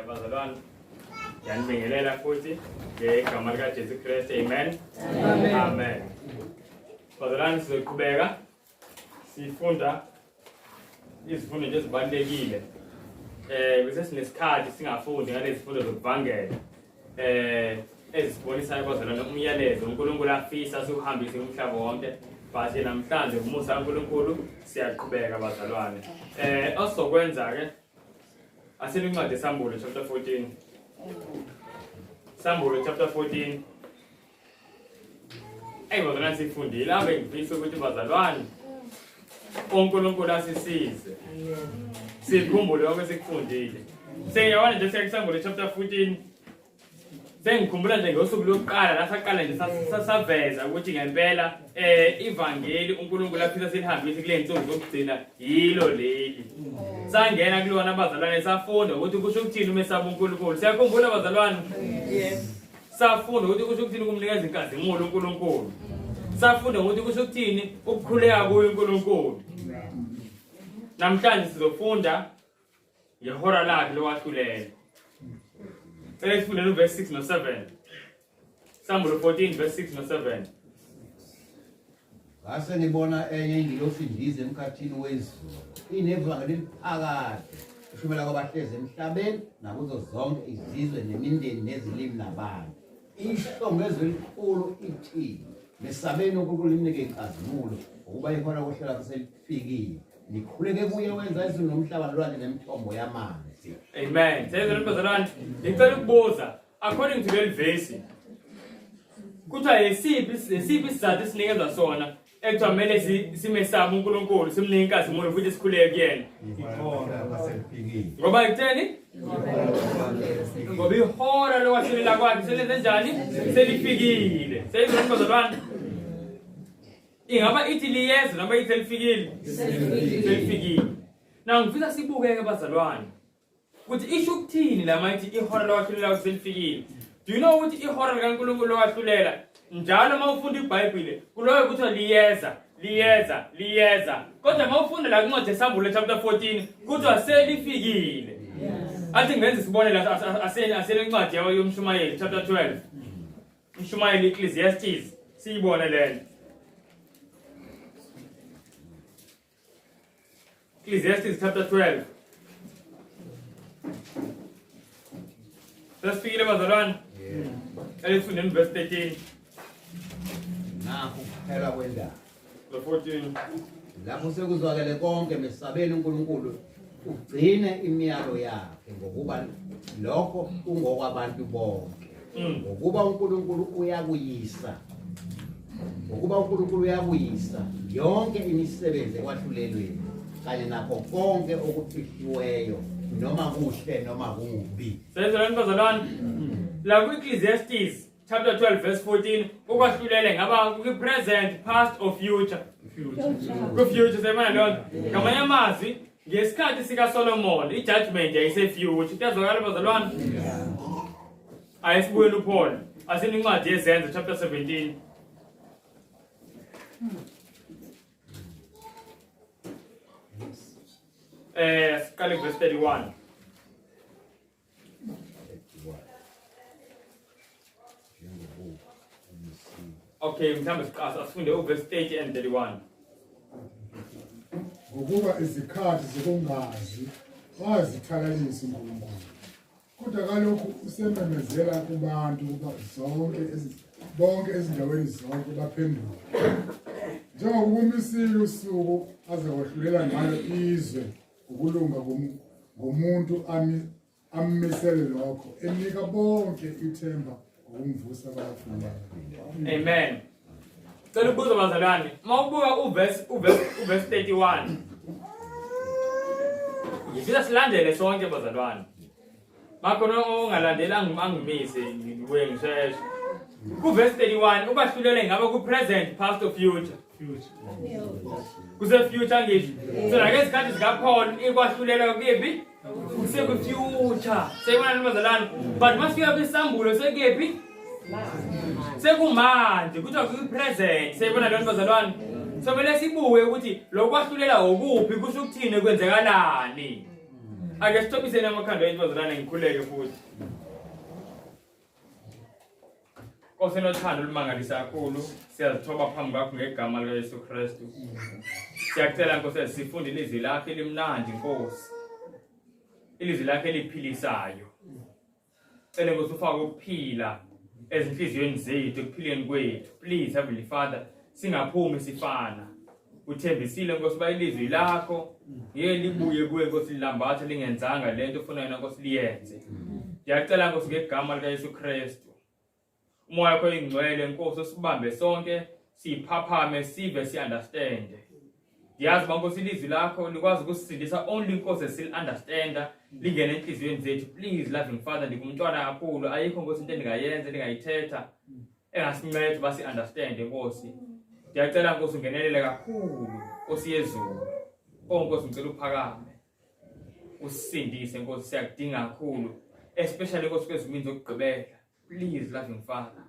bazalwane yanibingelela futhi ngegama lika Jesu Kristu. Amen. Amen. Bazalwane sizoqhubeka sifunda izifundo nje ezibalekile. Bese sinesikhathi singafundi ngalezi zifundo zokuvangela. Ezisibonisayo bazalwane umyalezo uNkulunkulu afisa siuhambise umhlaba wonke. But namhlanje umusa kaNkulunkulu siyaqhubeka bazalwane. Osokwenza ke asincwadi Sambulo chapter 14. Sambulo chapter 14. Bazalwane sifundile abe ngifisa ukuthi bazalwane uNkulunkulu asisize. Sikhumbule konke sikufundile. Sengiyabona nje seKusambulo chapter 14. Sengikhumbula nje ngosuku lokuqala la saqala nje sasaveza ukuthi ngempela ivangeli uNkulunkulu afisa silihambise kule nsonto zokugcina yilo leli. Sangena kulona bazalwane safunda ukuthi kusho ukuthini uma esaba uNkulunkulu. Siyakhumbula bazalwane? Yes. Safunda ukuthi kusho ukuthini kumnikeza inkazimulo uNkulunkulu. Safunda ukuthi kusho ukuthini ukukhuleka kuye uNkulunkulu. Namhlanje sizofunda ngehora lakhe lokwahlulela. Let's put in verse 6 and 7. Sambulo 14 verse 6 and 7. Ngase ngibona enye ingilosi indize emkhathini wezulu. Inevangeli eliphakade. Ushumela kwabahlezi emhlabeni nakuzo zonke izizwe nemindeni nezilimi nabantu. Ihlongezo elikhulu ithi mesabeni uNkulunkulu imnike inkazimulo ukuba ikhona ukuhlela kuselifikile. Nikhuleke kuye wenza izulu nomhlaba nolwandle nemithombo yamanzi. Amen. Says bazalwane, ngicela ukubuza according to the verse. Kuthiwa yesiphi isizathu sinikeza sona ekuthiwa kumele simesaba uNkulunkulu simnike inkazimulo futhi sikhuleke kuyena. Ngoba ekutheni? Ngoba ihora lokwahlulela kwakhe selenze njani? Selifikile. Says bazalwane. Ingaba ithi liyeza noma ithi lifikile? Selifikile. Na ngifisa sibukeke bazalwane. Ukuthi isho ukuthini la mayithi ihora lokwahlulela selifikile? Do you know ukuthi ihora likaNkulunkulu lokwahlulela njalo mawufunda iBhayibheli kuloyo kuthiwa liyeza. Kodwa mawufunda la kuncwadi Sambulo chapter 14 kuthiwa selifikile. Athi ngenze sibone la aselencwadi yomshumayeli chapter 12. Umshumayeli Ecclesiastes siyibone lena. Ecclesiastes chapter 12. Let's begin bazalwane. Let's read in verse 13. Nakho kuphela kwendaba. Verse 14. Lapho sekuzwakele konke mesabeni uNkulunkulu ugcine imiyalo yakhe ngokuba lokho kungokwabantu bonke. Ngokuba uNkulunkulu uyakuyisa yonke imisebenzi ekwahlulelweni kanye nakho konke okufihliweyo noma kuhle noma kubi. Sezalwane bazalwane. La ku Ecclesiastes chapter 12 verse 14 ukwahlulela ngaba ku present, past or future. Ku future semana lo. Ngamanye amazwi ngesikhathi sika Solomon ijudgment yayise future. Kuyazwakala bazalwane? Ayisibuye uPaul asinincwadi yezenzo chapter 17. Skale verse 31. Okay, mthambe asifunde verse 30 and 31. Ngokuba izikhathi zokungazi wazithalalisa uNkulunkulu. Kodwa kalokhu usememezela kubantu ukuba bonke ezindaweni zonke baphenduke. Njengokumisile usuku azakwahlulela ngalo izwe ukulunga ngomuntu ammisele lokho enika bonke ithemba ngokumvusa abafileyo. Amen. Cela ukubuza bazalwane, mawubuka uverse 31. Ngifisa silandele sonke bazalwane. Makhona ongalandela angimise ngibuye ngisheshe. Ku verse 31 ubahlulele ngabe ku present, past or future. Kuse future ngisho. So la ngesikhathi sika Paul ikwahlulela kuphi? Kuseku future. Seyibona bazalwane, but masifika kwisambulo sekephi? Sekumanje kuthiwa ku present. Seyibona lona bazalwane. So mele sibuke ukuthi lokwahlulela ukuphi kusho ukuthini kwenzekalani. Ake sithopiseni amakhanda ethu bazalwane ngikhuleke futhi. Nkosi enothando olumangalisayo kakhulu, siyazithoba phambi kwakho ngegama likaYesu Kristu. Siyakucela Nkosi sifunde ilizwi lakho elimnandi Nkosi. Ilizwi lakho eliphilisayo. Cela Nkosi ufake ukuphila ezinhliziyweni zethu ekuphileni kwethu. Please Heavenly Father, singaphumi sifana. Uthembisile Nkosi ba ilizwi lakho ngeke libuye kuwe Nkosi lilambatha lingenzanga lento ofuna yona Nkosi liyenze. Ngiyacela Nkosi ngegama likaYesu Kristu. Umoya wakho ingcwele Nkosi usibambe sonke, siphaphame sive si-understand. Ndiyazi ba Nkosi ilizwi lakho likwazi ukusisindisa only Nkosi sil-understanda lingene enhliziyweni zethu. Please loving Father, ndikumntwana kakhulu ayikho Nkosi into endingayenza endingayithetha engasinceda basi-understand Nkosi. Ndiyacela Nkosi ungenelele kakhulu Nkosi yezulu. Nkosi ngicela uphakame usindise Nkosi, siyakudinga kakhulu especially Nkosi kwezimini zokugqibela. Please loving Father,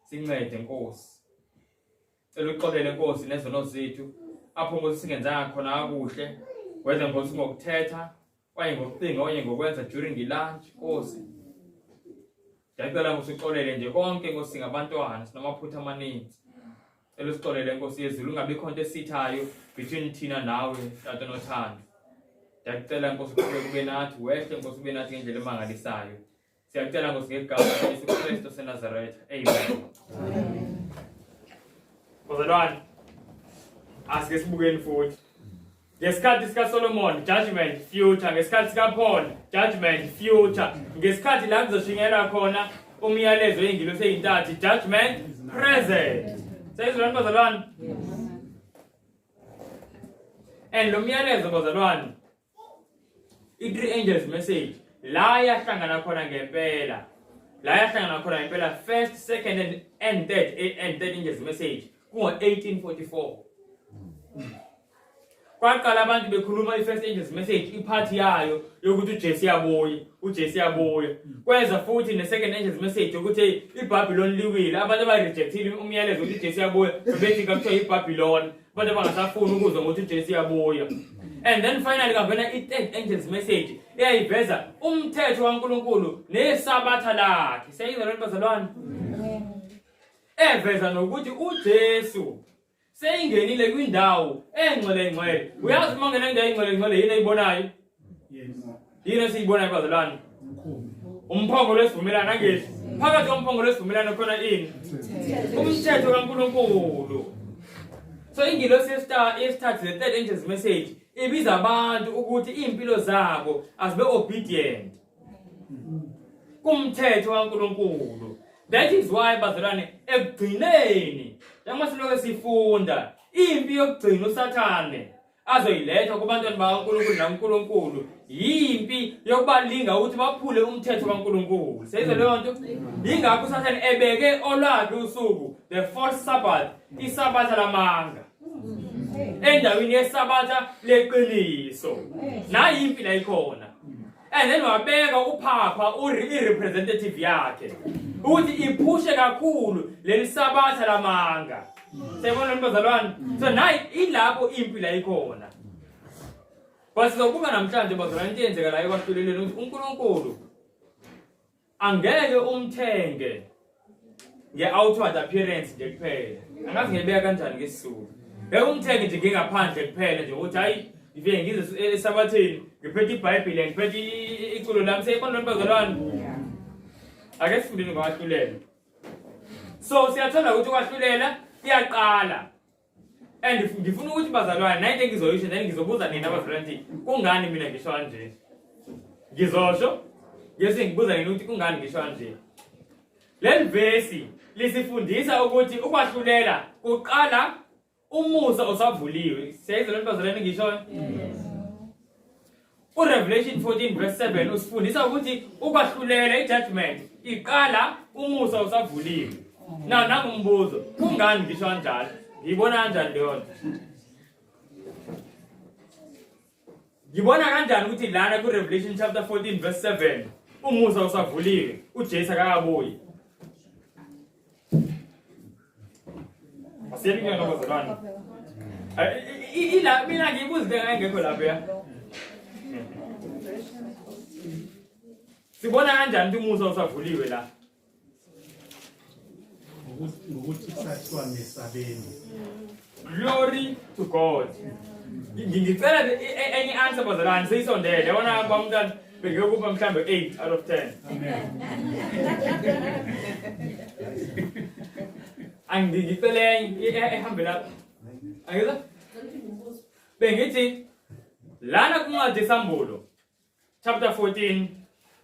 sincede Nkosi. Cela uxolele Nkosi nezono zethu apho Nkosi singenzanga khona kakuhle, whether Nkosi ngokuthetha kwaye ngokucinga okanye ngokwenza during ilunch Nkosi. Ndiyacela Nkosi uxolele nje konke Nkosi singabantwana sinamaphutha amaninzi. Cela usixolele Nkosi yezulu ungabikho into esithayo between thina nawe Tata nothando. Ndiyacela Nkosi uqhubeke ube nathi, wehle Nkosi ube nathi ngendlela emangalisayo. Siyacela Nkosi ngegama likaYesu Kristu waseNazaretha. Amen. Bazalwane, asike sibukeni futhi. Ngesikhathi sikaSolomon, judgment, future. Ngesikhathi sikaPaul, judgment, future. Ngesikhathi la kuzoshingelwa khona umyalezo wey'ngilosi ey'ntathu, judgment, present. Seyizwani bazalwane? And lo myalezo bazalwane, i-three angels message, la yahlangana khona ngempela. La yahlangana khona ngempela first, second and third angels message kungo-1844. Kwaqala abantu bekhuluma i-first angels message iphathi yayo yokuthi uJesu yabuya. Kwenza futhi ne-second angels message ukuthi iBabylon liwile. Abantu abarejectile umyalezo ukuthi uJesu yabuya bethi kuthiwa iBabylon. Abantu abangasafuni ukuzwa ukuthi uJesu yabuya. And then finally kavena i-third angels message eyayiveza umthetho kaNkulunkulu nesabatha lakhe. Siyayizwa lento bazalwane? Eveza nokuthi uJesu seyingenile kwindawo engcwele. Uyazi uma ngene indawo engcwele yini eyibonayo? Yini esiyibonayo bazalwane? Umphongolo wesivumelano angezi. Phakathi komphongolo wesivumelano khona ini? Umthetho kaNkulunkulu. So ingilosi yesithathu the third angels message ibiza abantu ukuthi impilo zabo asibe obedient kumthetho kaNkulunkulu. That is why bazalwane ekugcineni njengoba siloke sifunda impi yokugcina uSathane azoyiletha kubantwana bakaNkulunkulu naNkulunkulu yimpi yokubalinga ukuthi baphule umthetho kaNkulunkulu. Seyizwe leyo nto? Yingakho uSathane ebeke olwakhe usuku the fourth Sabbath, isabatha lamanga, endaweni yesabatha leqiniso. Nayi impi la ikhona. And then wabeka uPhapha i-representative yakhe ukuthi iphushe kakhulu leli sabatha lamanga. Siyabona bazalwane? So nayi ilapho impi la ikhona. Basizokuba namhlanje bazalwane into eyenzeka la ekwahluleleni ukuthi uNkulunkulu angeke umthenge nge-outward appearance nje kuphela. Angazi ngebeka kanjani ngesizulu. Ngeke umthenge nje ngengaphandle kuphela nje ukuthi hayi ngivike ngize esabathini ngiphethe iBhayibheli ngiphethe iculo lami. Siyibona bazalwane? Ake sifundeni ngokwahlulela. So siyathola ukuthi ukwahlulela iyaqala. And ngifuna ukuthi bazalwane nayo into engizoyisho then ngizobuza nina bazalwane kungani mina ngisho kanje. Ngizosho ngese ngibuza nina ukuthi kungani ngisho kanje. Leli verse lisifundisa ukuthi ukwahlulela kuqala umusa osavuliwe. Siyayizwa lento bazalwane ngisho? uRevelation 14 verse 7 usifundisa ukuthi ukwahlulela ijudgment iqala umusa osavuliwe. Na nangumbuzo kungani ngisho kanjalo? Ngibona kanjani leyo nto? Ngibona kanjani ukuthi lana kuRevelation chapter 14 verse 7 umusa osavuliwe uJesu akakabuyi? Asiyinike ngabazalwane. Ila mina ngibuza into engekho lapha ya. Sibona kanjani ukuthi umusa usavuliwe la? Ngokuthi kusathiwa nesabeni. Glory to God. Ngicela enye answer bazalwane seyisondele yabona bamntwana bengekupha mhlambe 8 out of 10. Angicela ehambe lapha. Ayizwa? Bengithi lana kuncwadi Sambulo chapter 14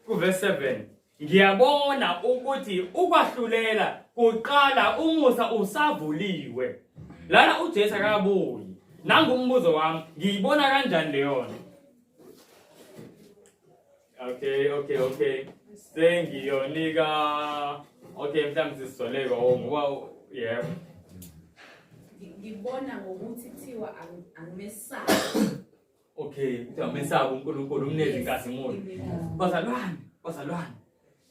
ku verse 7 ngiyabona ukuthi ukwahlulela kuqala umusa usavuliwe. Lana uJesu akabuyi. Nangu umbuzo wami, ngiyibona kanjani leyo nto? Okay. Sengiyonika mhlawumbe sisoleka ngoba yebo. Ngibona ngokuthi kuthiwa angimesabi. Okay, kuthiwa mesabi uNkulunkulu umnezinkazimulo. Bazalwane.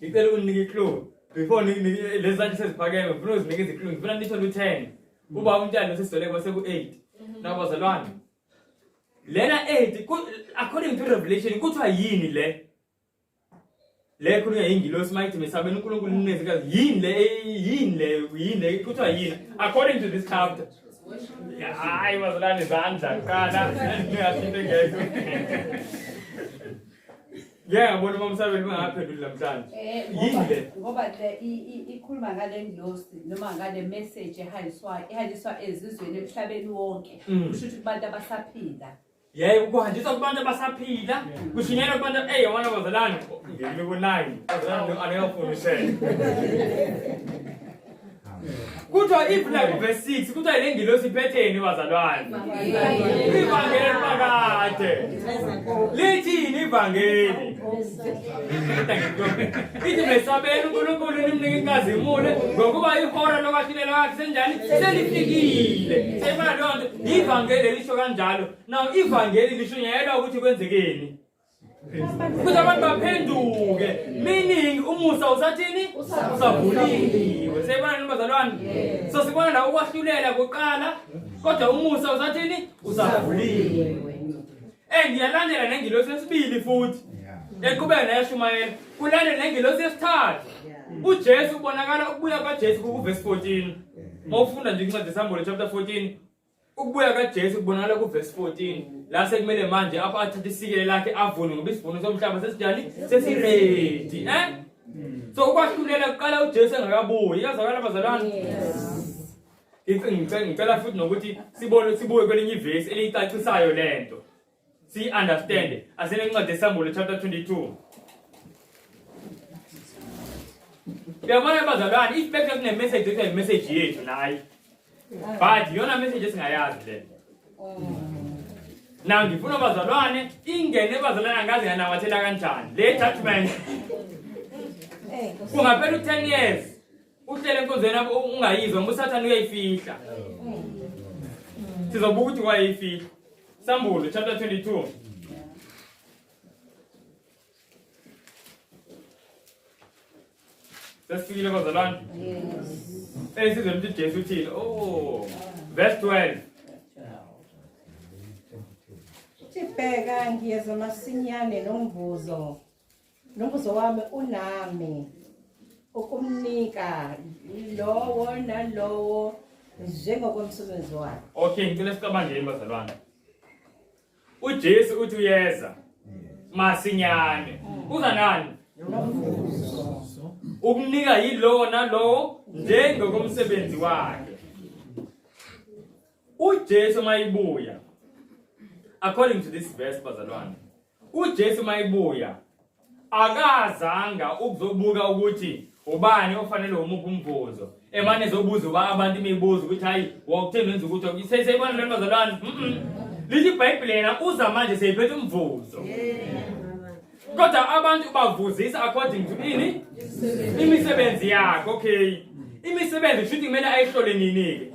Ngicela uninike clue. Before lezi zanti seziphakeme, ngifuna uzinikeze clue. Ngifuna nithole u10. Uba umntwana sesisoleka base ku8. Nabazalwane. Lena 8 according to Revelation kuthiwa yini le? Le kunya ingilosi mayithi mesabeni uNkulunkulu umnezinkazi yini le kuthiwa yini according to this chapter. Hayi bazalwane izandla qala ningashinte ngeke. Ngiyabona umsabeni ungaphenduli namhlanje. Yini le? Ngoba ikhuluma ngale ngilosi noma ngale message ehaliswa ezizweni emhlabeni wonke. Kusho ukuthi kubantu abasaphila. Yebo kuhanjiswa kubantu abasaphila kushinyela kubantu yabona bazalwane ngikunayo bazalwane aneyofundisela. Kuthiwa ibhula ku verse 6 kuthiwa le ngilosi iphetheni bazalwane. Ivangeli phakade. Lithini ivangeli? Ithi mesabeni uNkulunkulu nimnike inkazimulo ngokuba ihora lokwahlulela kwakhe senjani selifikile. Sema lonto ivangeli lisho kanjalo. Now ivangeli lisho nyayela ukuthi kwenzekeni. Ukuthi abantu baphenduke meaning umusa usathini usavuliwe. Sema bazalwane. So sibona la ukwahlulela kuqala kodwa umusa usathini usavuliwe. Ngiyalandela nengilosi yesibili futhi. Eqhubeka neyashumayela. Kulandela nengilosi yesithathu. uJesu ubonakala ukubuya kaJesu ku verse 14. Mawufunda nje incwadi Sambulo chapter 14, ukubuya kaJesu kubonakala ku verse 14. La sekumele manje apha athathe isikele lakhe avune ngoba isivuno somhlaba sesijani sesiready, So ukwahlulela kuqala uJesu engakabuyi. Yazakala bazalwane. Ngicela futhi nokuthi sibuye kwelinye ivesi elicacisayo lento. Si understand. Asene incwadi Sambulo chapter 22. Yabona bazalwane, ifect kune message ekuthiwa message yethu nayi. But yona message esingayazi le. Now ngifuna bazalwane ingene bazalwane angazi nganamathela kanjani. Le judgment. Kungaphela u10 years. Uhlele enkonzweni lapho ungayizwa ngoba uSathane uyayifihla. Sizobuka ukuthi wayifihla. Sambulo chapter 22. Sesifikile bazalwane. Sizwe ukuthi Jesu uthini. Verse 12. Sibheka ngiyeza masinyane nomvuzo wami unami ukumnika lowo nalowo njengokomsebenzi wakhe. Okay, ngicela siqabangeni bazalwane. uJesu uthi uyeza masinyane. Uza nani? Ukunika yilowo nalowo njengokomsebenzi wakhe. uJesu mayibuya. According to this verse bazalwane, uJesu mayibuya akazanga ukuzobuka ukuthi ubani ofanele umuphi umvuzo. Emane ezobuza uba abantu imibuzo ukuthi hayi wakutheni wenza ukuthi seyibona le bazalwane. Lithi iBhayibheli yena uza manje seyiphethe umvuzo. Kodwa abantu bavuzisa according to ini imisebenzi yakhe. Okay, imisebenzi futhi kumele ayihlole nini-ke.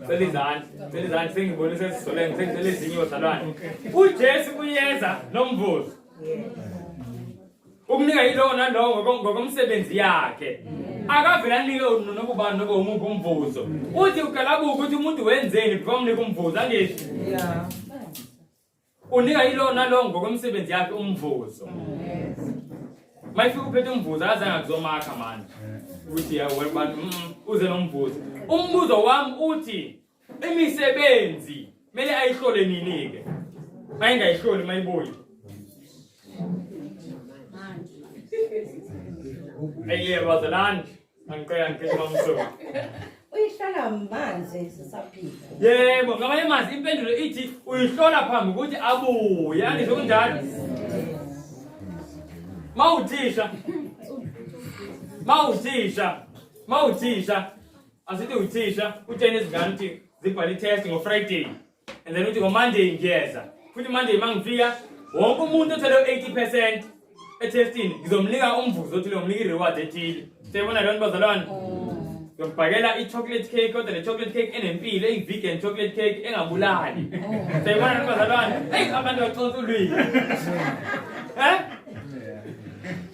Selizani sengibone sesisolenge sengicela ezinye bazalwane. uJesu uyeza nomvuzo. Ukunika yilowo nalowo ngokomsebenzi yakhe. Akavela nike nokubani noba umuphi umvuzo. Uthi ukalabuka ukuthi umuntu wenzeni before umnika umvuzo angithi. Unika yilowo nalowo ngokomsebenzi yakhe umvuzo. mayifika uphethe umvuzo azange akuzomakha manje ukuthi yawena bantu uze nomvuzo umbuzo wami uthi imisebenzi mele ayihlole nini ke mayingayihloli mayibuyi Eye bazalwane angicela ngikho mamso Uyihlola manje sisaphila. Yebo ngamanye amazwi impendulo ithi uyihlola phambi ukuthi abuye andisho kunjalo Mawuthisha asithi uthisha utshene izingane ukuthi zibhale test ngo Friday and then uthi ngo Monday ngiyeza futhi Monday mangifika wonke umuntu othele 80% etesting ngizomnika umvuzo othile ngomnika ireward ethile siyabona lento bazalwane ngiyobhakela i-chocolate cake kodwa le chocolate cake enempilo eyi-vegan chocolate cake engabulali siyabona lento bazalwane hey abantu bachonsa ulwimi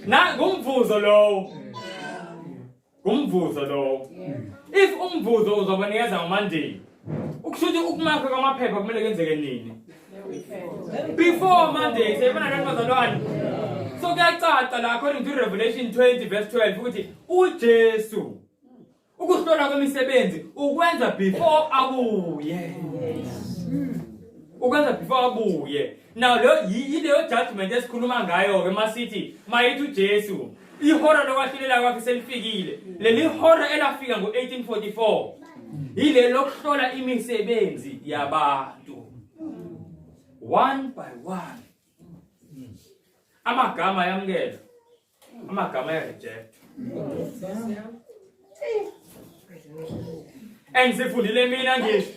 na ngumvuzo lowo if umvuzo uzobanikeza ngoMonday ukushuthi ukumakha kwamaphepha kumele kwenzeke nini before Monday siyabona lento bazalwane so kuyacaca la according to Revelation 20 verse 12 ukuthi uJesu ukuhlola kwemisebenzi ukwenza before abuye now leyo judgment esikhuluma ngayo ke masithi mayithi uJesu ihora lokwahlulela kwakhe selifikile leli hora elafika ngo1844 yile lokuhlola imisebenzi yabantu one by one amagama yamkela amagama reject and sifundile mina ngisho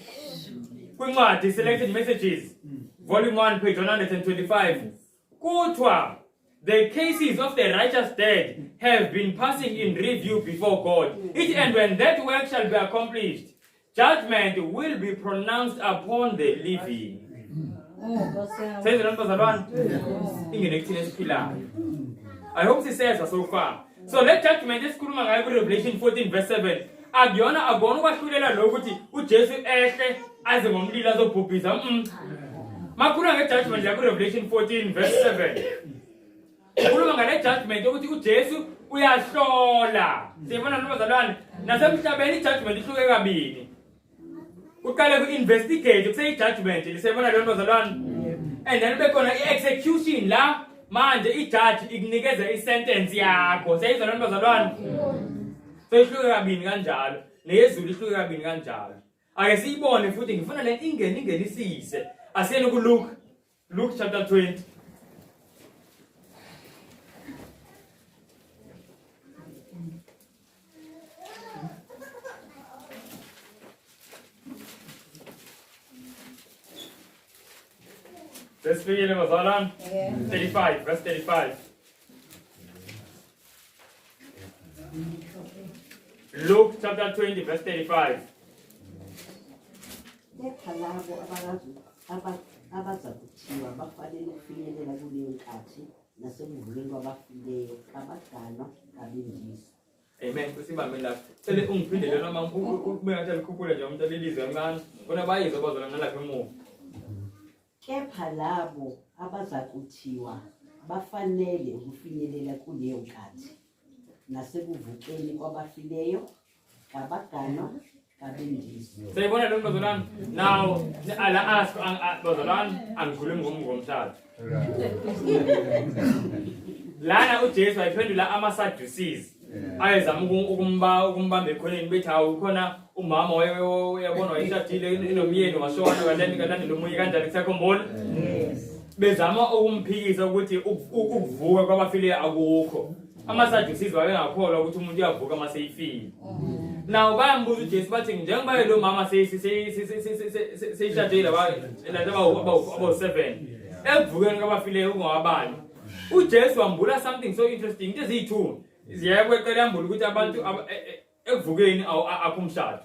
kwincwadi Selected Messages volume 1 page 125 kuthiwa the cases of the righteous dead have been passing in review before God and when that work shall be accomplished judgment will be pronounced upon the living says the bazalwane ingene kuthina esiphilayo I hope sisezwa so far so let judgment esikhuluma ngayo ku Revelation 14 verse 7 akona ukwahlulela lokuthi uJesu ehle aze ngomlilo azobhubhisa makhuluma ngejudgment ya ku Revelation 14 verse 7 ukhuluma ngale judgment ukuthi uJesu uyahlola siyabona nobazalwane nasemhlabeni judgment ihluke kabili uqale ku investigate kusey judgment lisebona leyo bazalwane and then bekhona i-execution la manje i-judge ikunikeza i-sentence yakho seyizona bazalwane so ihluke kabili kanjalo neyezulu ihluke kabili kanjalo ake siyibone futhi ngifuna le ingenisise asiyeni ku Luke chapter 20 Let's begin with 35, verse 35. Luke chapter 20, verse 35. abaza kuthiwa bafanele ukufinyelela kuleyo nkathi nasekuvuleni kwabafileyo kabaganwa kabindisi. Amen. Kusibambe lapho. Sele ungiphindele noma ubeka nje likhuphule nje umuntu alilizwe emncane. Bona bayizwa bazona ngalapha emuva. Kepha labo abaza kuthiwa bafanele ukufinyelela kuleyo nkathi nasekuvukeni kwabafileyo kabaganwa kabindisi. Sayibona lo bazalwane. Now ala ask bazalwane angikhulumi ngomshado. Lana uJesu ayiphendula ama-Sadducees. Ayezama ukumbamba ekhoneni bethi hawu khona umama uyabona wayishadile inomyeni washona kalani lomunye kanjani kusakhombona bezama ukumphikisa ukuthi ukuvuka kwabafileyo akukho ama-Sadducees wayengakholwa ukuthi umuntu uyavuka mase eyifile now bayambuza uJesu bathi njengoba lo mama seyishadile aba-7 ekuvukeni kwabafileyo ungawabani uJesu wambula something so interesting into eziyi-2 ziyakweqela yambula ukuthi abantu ekuvukeni akumshado.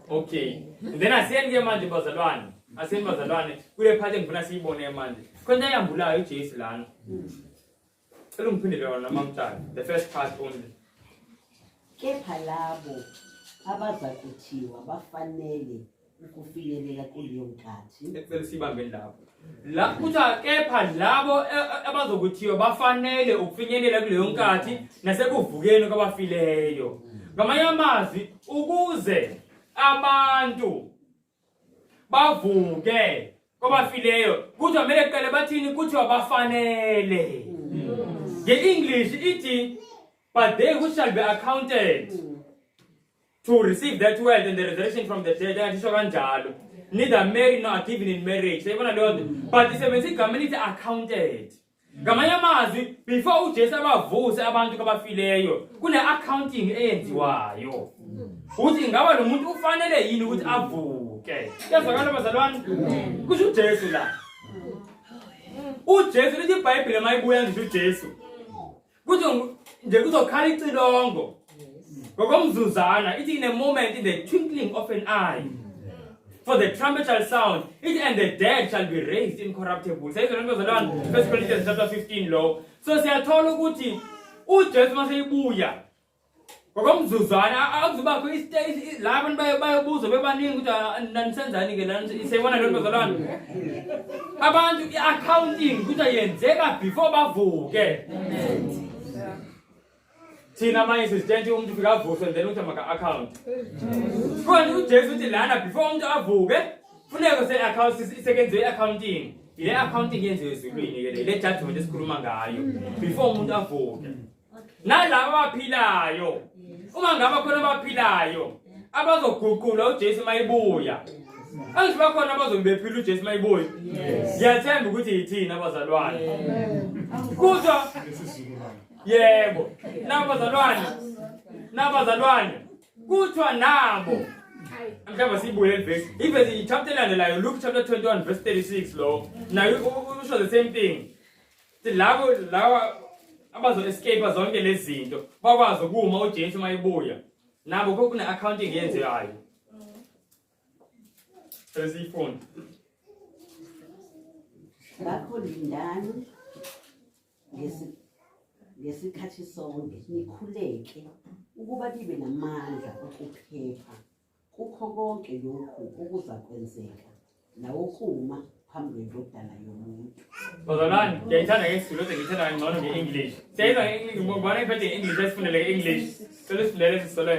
Okay. Then asiyeni ke manje bazalwane kule part engifuna siyibone manje. Khona yambulayo uJesu lana. Elungiphindele yona mamtshalo. The first part only. Kepha labo abaza kuthiwa bafanele ukufinyelela kuleyo nkathi. Ecela sibambe lapho. La kuthiwa kepha labo abazokuthiwa bafanele ukufinyelela kuleyo nkathi nasekuvukeni kwabafileyo. Ngamanye amazwi ukuze abantu bavuke kwabafileyo kuthiwa kumele kuqale bathini kuthiwa bafanele. Nge-English ithi but they who shall be accounted to receive that wealth and the resurrection from the dead ayathisho kanjalo neither marry nor are given in marriage. Sayibona leyo nto but isebenzisa igama elithi accounted. Ngamanye amazwi before uJesu abavuse abantu kwabafileyo kune-accounting eyenziwayo uthi ingaba lo muntu ufanele yini ukuthi avuke. Kuyazwakala bazalwane? Kusho uJesu la. uJesu lithi iBhayibheli mayibuya ngisho uJesu kuthi nje kuzokhala icilongo ngokomzuzana ithi in a moment, in the twinkling of an eye, for the trumpet shall sound, it and the dead shall be raised incorruptible. Says the 1 Corinthians chapter 15 lo. So siyathola ukuthi uJesu maseyibuya ngokomzuzwana akuzubakho istage la abantu bayobuza bebaningi ukuthi nanisenzani ke la siyibona lo bazalwane abantu i-accounting ukuthi yenzeka before bavuke. Thina manje sizitshela umuntu ufika avuse and then uthi maka-account. Konje uJesu uthi lana before umuntu avuke funeka se-account isekenziwe i-accounting. Ile accounting yenziwe ezulwini ke le judgment esikhuluma ngayo before umuntu avuke. Nalabo abaphilayo uma ngaba khona abaphilayo abazoguqula uJesu mayibuya. Angiba khona abazobephila uJesu mayibuya. Ngiyathemba ukuthi yithina abazalwane. Kuzwa yebo nabazalwane kuthiwa nabo mhlawumbe sibuye verse even i-chapter elandelayo Luke chapter 21 verse 36 lo nayo usho the same thing. Labo abazo-escape zonke lezi zinto bakwazi ukuma uJesu mayibuya nabo kokune accounting yenziwayo. Sesiyifunde Ngakho lindani ngesikhathi sonke nikhuleke ukuba libe namandla okuphepha kukho konke lokhu okuza kwenzeka nawokuma phambi kwendodana yomuntu. bazalwane ngiyayithanda ngesiZulu kodwa ngiyithanda kangcono nge-English. Siyayiza ngibona ngiphethe nge-English esifundele nge-English selisifundele sisole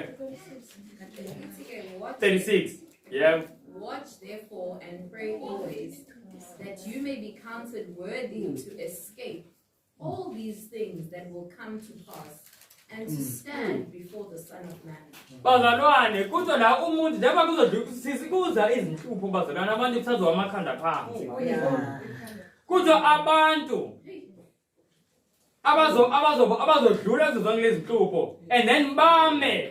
36. Yeah. Watch therefore and pray always, that you may be counted worthy to escape all these things that will come to pass, and to stand before the Son of Man. Bazalwane kuthiwa la umuntu njengoba kuza izinhlupho bazalwane abantu kusaziwa amakhanda phansi. Kuthiwa abantu abazodlula kuzo zonke lezi zinhlupho and then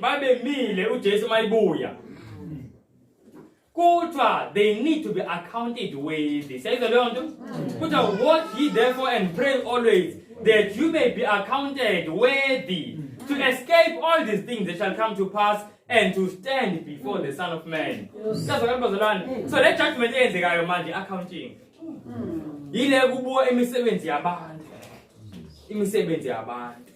babemile uJesu mayibuya. Kuthiwa they need to be accounted worthy. Sayizwa leyo nto? Kuthiwa watch ye therefore and pray always, that you may be accounted worthy to escape all these things that shall come to pass and to stand before the Son of Man. So that judgment eyenzekayo manje accounting. Yile kubuka imisebenzi yabantu. Imisebenzi yabantu.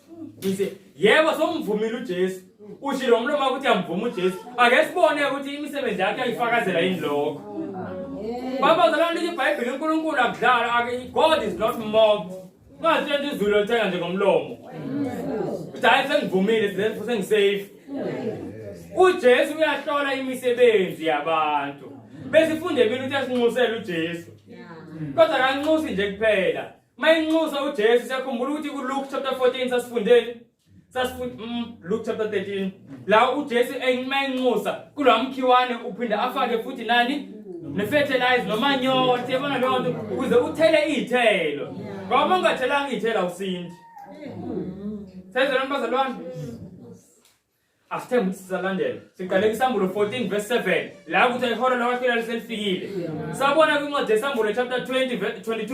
Yebo somvumile uJesu. Ushilo umlomo ukuthi amvuma uJesu. Ake sibone ukuthi imisebenzi yakhe ayifakazela yini lokho. Babazalwane lithi iBhayibheli uNkulunkulu akudlala God is not mocked. Ungatshela iZulu lithenga nje ngomlomo. Uthi hayi sengivumile sengisafe. uJesu uyahlola imisebenzi yabantu. Besifunde mina ukuthi asinxusele uJesu. Kodwa kanxusi nje kuphela. Mayinxusa uJesu siyakhumbula ukuthi kuLuke chapter 14 sasifundeni. Luke chapter 13 la uJesu mayinxusa kulwamkhiwane uphinda afake futhi nani ne-fertilizer nomanyolo. Siyabona leyo nto ukuze uthele iy'thelo. Ngoba uma ungathelanga iy'thelo awusindi. Sayizwa bazalwane? Asithembe ukuthi sizalandela. Siqale kwisambulo 14 verse 7 la kuthi ihora lakwafika liselifikile. Sabona kwincwadi yesambulo chapter 22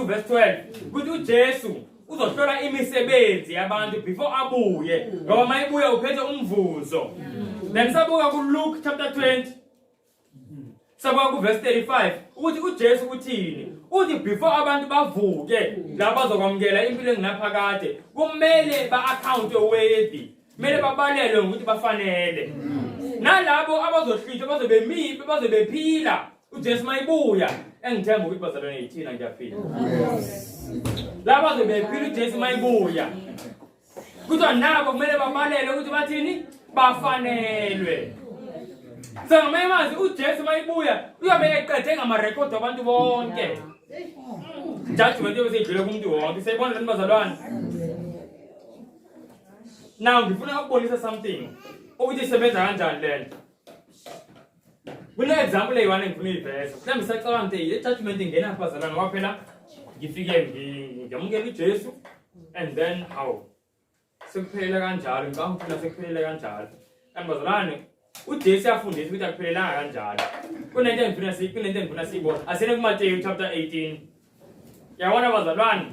verse 12 ukuthi uJesu uzohlola imisebenzi yabantu before abuye ngoba mayibuya uphethe umvuzo. Then sabuka kuLuke chapter 20 sabuka kuverse 35 ukuthi uJesu uthini. Uthi before abantu bavuke la bazokwamukela impilo engenaphakade kumele ba-account worthy. kumele babalelwe ukuthi bafanele nalabo abazohlitha bazobephila uJesu mayibuya engithemba ukuthi bazalwane yithina ngiyaphila laba bazobephila uJesu mayibuya kuthiwa nabo kumele babalelwe ukuthi bathini bafanelwe sengamayimazi uJesu mayibuya uyobe eqede ngamarekhodi abantu bonke judgment yobe seyidlule kumuntu wonke siyibona lani bazalwane now ngifuna ukubonisa something ukuthi isebenza kanjani lento kune example eyiwane ngifuna ivesa mhlawumbe sacabanga ukuthi i-judgment ingena bazalwane ngoba phela ngifike ngiyamukela uJesu and then how sekuphelela kanjalo ngicabanga ukuthi sekuphelela kanjalo kanti bazalwane uJesu yafundisa ukuthi akuphelelanga kanjalo kunento engifuna siyibona asene kuMateyu chapter 18 yabona bazalwane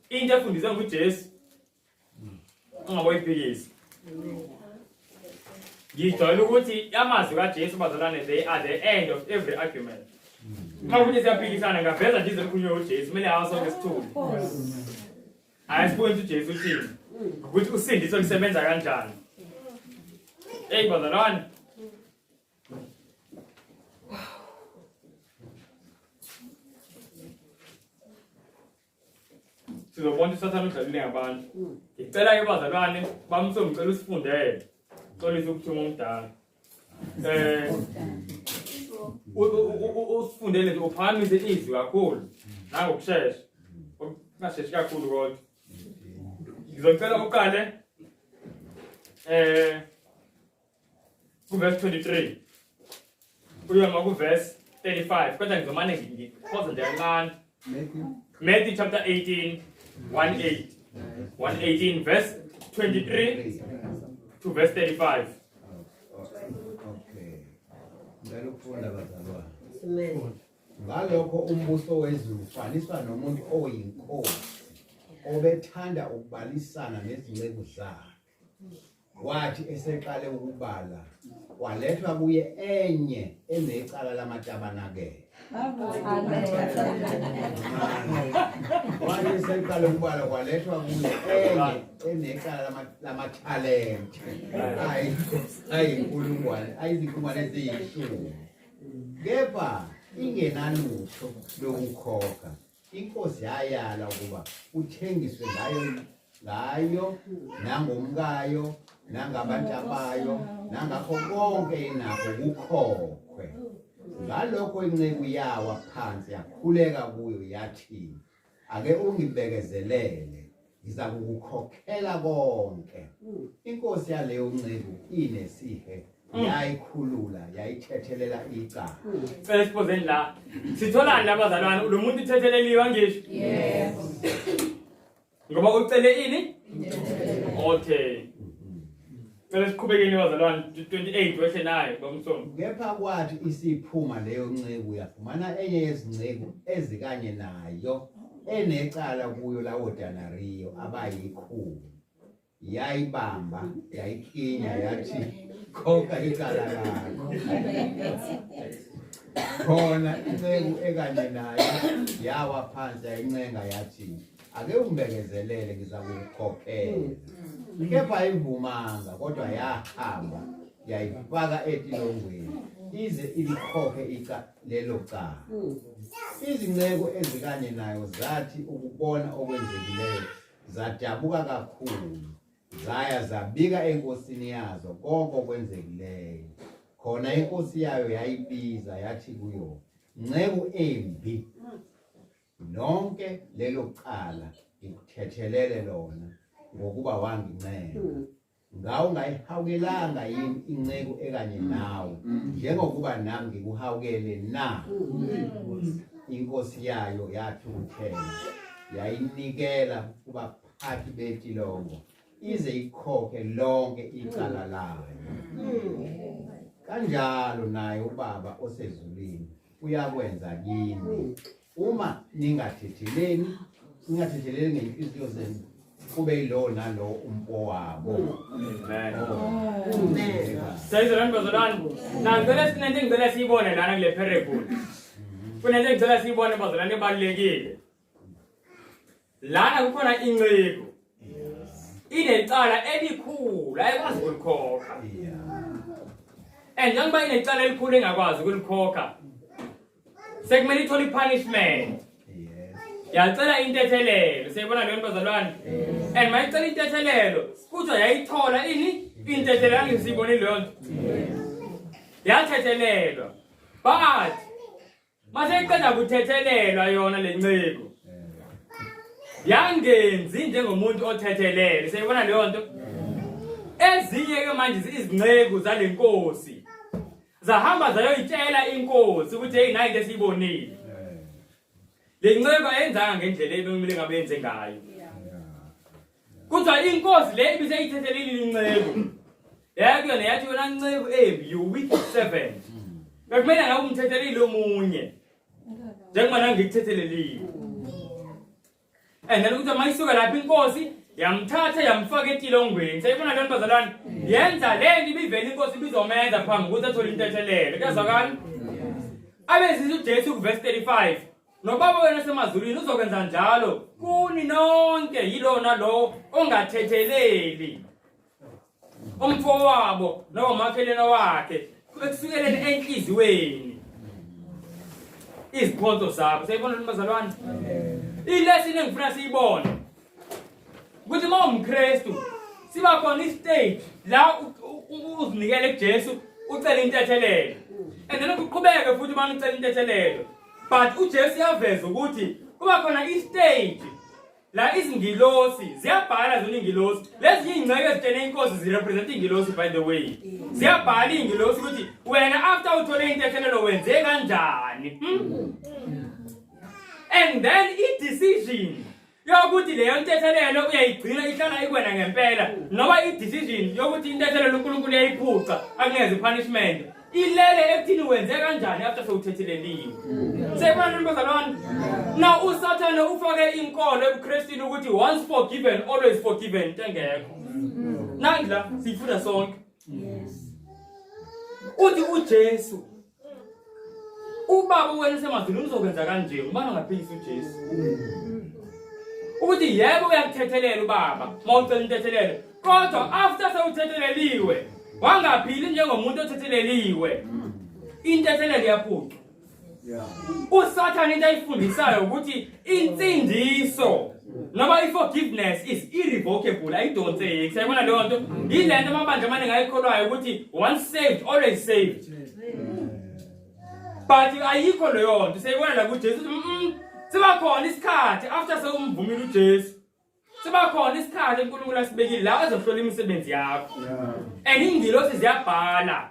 into efundiswa nguJesu ungaboyiphikisi ngijwayele ukuthi amazwi kaJesu bazalwane they are the end of every argument uma ukuthi siyaphikisana ngaveza nje izikhulunywa uJesu kumele awasonke sithule ayisibuye uJesu uthini ukuthi usindiso lisebenza kanjani bazalwane sizobona isathana udlalile ngabantu ngicela bazalwane bamso ngicela usifundele xolisa ukuthuma omdala usifundele nje uphakamise izwi kakhulu nangokushesha ungasheshi kakhulu kodwa ngizocela uqale kuverse 23 uyoma kuverse 35 kodwa ngizomane ngiphoza nje kancane Matthew chapter 18 118 verse 23 to verse 35 Okay. Ngicela ukufunda bazalwane. Ngalokho umbuso wezulu ufaniswa nomuntu oyinkosi obethanda ukubalisana nezinceku zakhe. Wathi eseqale ukubala walethwa kuye enye enecala lamatabanakele. Wathi eseqale ukubala walethwa kuye enye enecala lamathalente. Ayizinkulungwane eziyishumi. Kepha ingenalutho lokukhokha. Inkosi yayala ukuba uthengiswe ngayo nangomkayo nangabantabayo nangakho konke inakho kukhokhwe. Ngalokho inceku yawa phansi yakhuleka kuyo yathi ake ungibekezelele ngiza kukukhokhela konke. Inkosi yaleyo nceku inesihe yayikhulula yayithethelela icala. Sesibuzeni la sitholani labazalwane lo muntu ithetheleliwa ngisho yes ngoba ucele ini okay siqhubekeni bazalwane 28 wehle naye bomsomo. Kepha kwathi isiphuma leyo nceku yafumana enye yezinceku ezikanye nayo enecala kuyo lawo denariyo abayikhulu. Yayibamba yayikhinya yathi khokha icala lakho. Khona inceku ekanye nayo yawa phansi yayincenga yathi ake ungibekezelele ngiza kukukhokhela. Kepha ayivumanga kodwa yahamba yayifaka etilongweni ize ilikhokhe lelo cala. Izinceku ezikanye nayo zathi ukubona okwenzekileyo zadabuka kakhulu zaya zabika enkosini yazo konke okwenzekileyo. Khona inkosi yayo yayibiza yathi kuyo nceku embi lonke lelo cala ngikuthethelele lona ngokuba wangincela. Ngawo ungayihawukelanga yini inceku ekanye nawe njengokuba nami ngikuhawukele na. Inkosi yayo yathukuthela yayinikela kubaphathi betilongo ize ikhokhe lonke icala layo. Kanjalo naye uBaba osezulwini uyakwenza kini uma ningathetheleli ngey'nhliziyo zenu kube yilo nalo umpowabo. Amen. Sayizolani bazalwane nangicela sinento engicela siyibone lana kule parable. Kunento engicela siyibone bazalwane ebalulekile. Lana kukhona inceku. inecala elikhulu ayikwazi ukulikhokha. Yeah. And njengoba inecala elikhulu engakwazi ukulikhokha, sekumele ithole punishment. Yes. Yacela intethelelo, siyibona leyo bazalwane. And mayicela intethelelo, kuthiwa yayithola ini intethelelo angisibonile leyo nto. Yathethelelwa. But mase iqeda kuthethelelwa yona lenciko. Yangenzi njengomuntu othethelele, siyibona leyo nto. Ezinye ke manje izinceko zalenkosi zahamba zayoyitshela inkosi ukuthi hey nayi into esiyibonile. Lenceko ayenzanga ngendlela ebemile ngabenze ngayo. Kuthiwa inkosi le ibiseyithethelile inceko. Yakuyona yathi yona inceko you wicked servant. Bekumele ngabe umthethelile omunye. Njengoba nangikuthethelelile. And then kuthiwa mayisuka lapha inkosi yamthatha yamfaka etilongweni. Sayibona lento bazalwane. Yenza le nto ibivela inkosi ibizomenza phambi ukuthi athole intethelelo. Kuyazwakala? Abezizwe uJesu kuverse 35. Nobaba wena semazulwini uzokwenza njalo kuni nonke yilona lo ongathetheleli umfowabo nomakhelene wakhe ekusukeleni enhliziyweni iziphonto zakho. Sayibona bazalwane? Ilesson engifuna siyibone ukuthi uma umKristu siba khona istage la uzinikele kuJesu ucela intethelelo. And then uqhubeke futhi manje ucela intethelelo. But uJesu yaveza ukuthi kuba khona istage la izingilosi ziyabhala zona ingilosi. Lezi ingceke ezitshene inkosi zirepresent ingilosi by the way. Ziyabhala ingilosi ukuthi wena after uthole intethelelo wenze kanjani. And then i-decision yokuthi leyo ntethelelo uyayigcina ihlala ikwena ngempela noma i-decision yokuthi intethelelo uNkulunkulu uyayiphuca akungeze punishment ilele ekuthini wenze kanjani after sewuthetheleliwe. Sayibona lento bazalwane? Now uSathane ufake inkolo ebuKristini ukuthi once forgiven always forgiven into engekho. Nangi la sifunda sonke. Yes. Uthi uJesu ubaba wena semazulwini uzokwenza kanje ubani ngaphikisa uJesu. Ukuthi yebo uyakuthethelela ubaba mawucela intethelelo kodwa after sewuthetheleliwe wangaphili njengomuntu othetheleliwe intethelelo iyaphuca. uSathane into ayifundisayo ukuthi insindiso noma iforgiveness is irrevocable ayidonseki. Sayibona leyo nto yilento amabandla amaningi ayikholwayo ukuthi once saved always saved. But ayikho leyo nto. Sayibona la kuJesu siba khona isikhathi after sewumvumile uJesu siba khona isikhathi uNkulunkulu asibekile la azohlola imisebenzi yakho. And ingilosi ziyabhala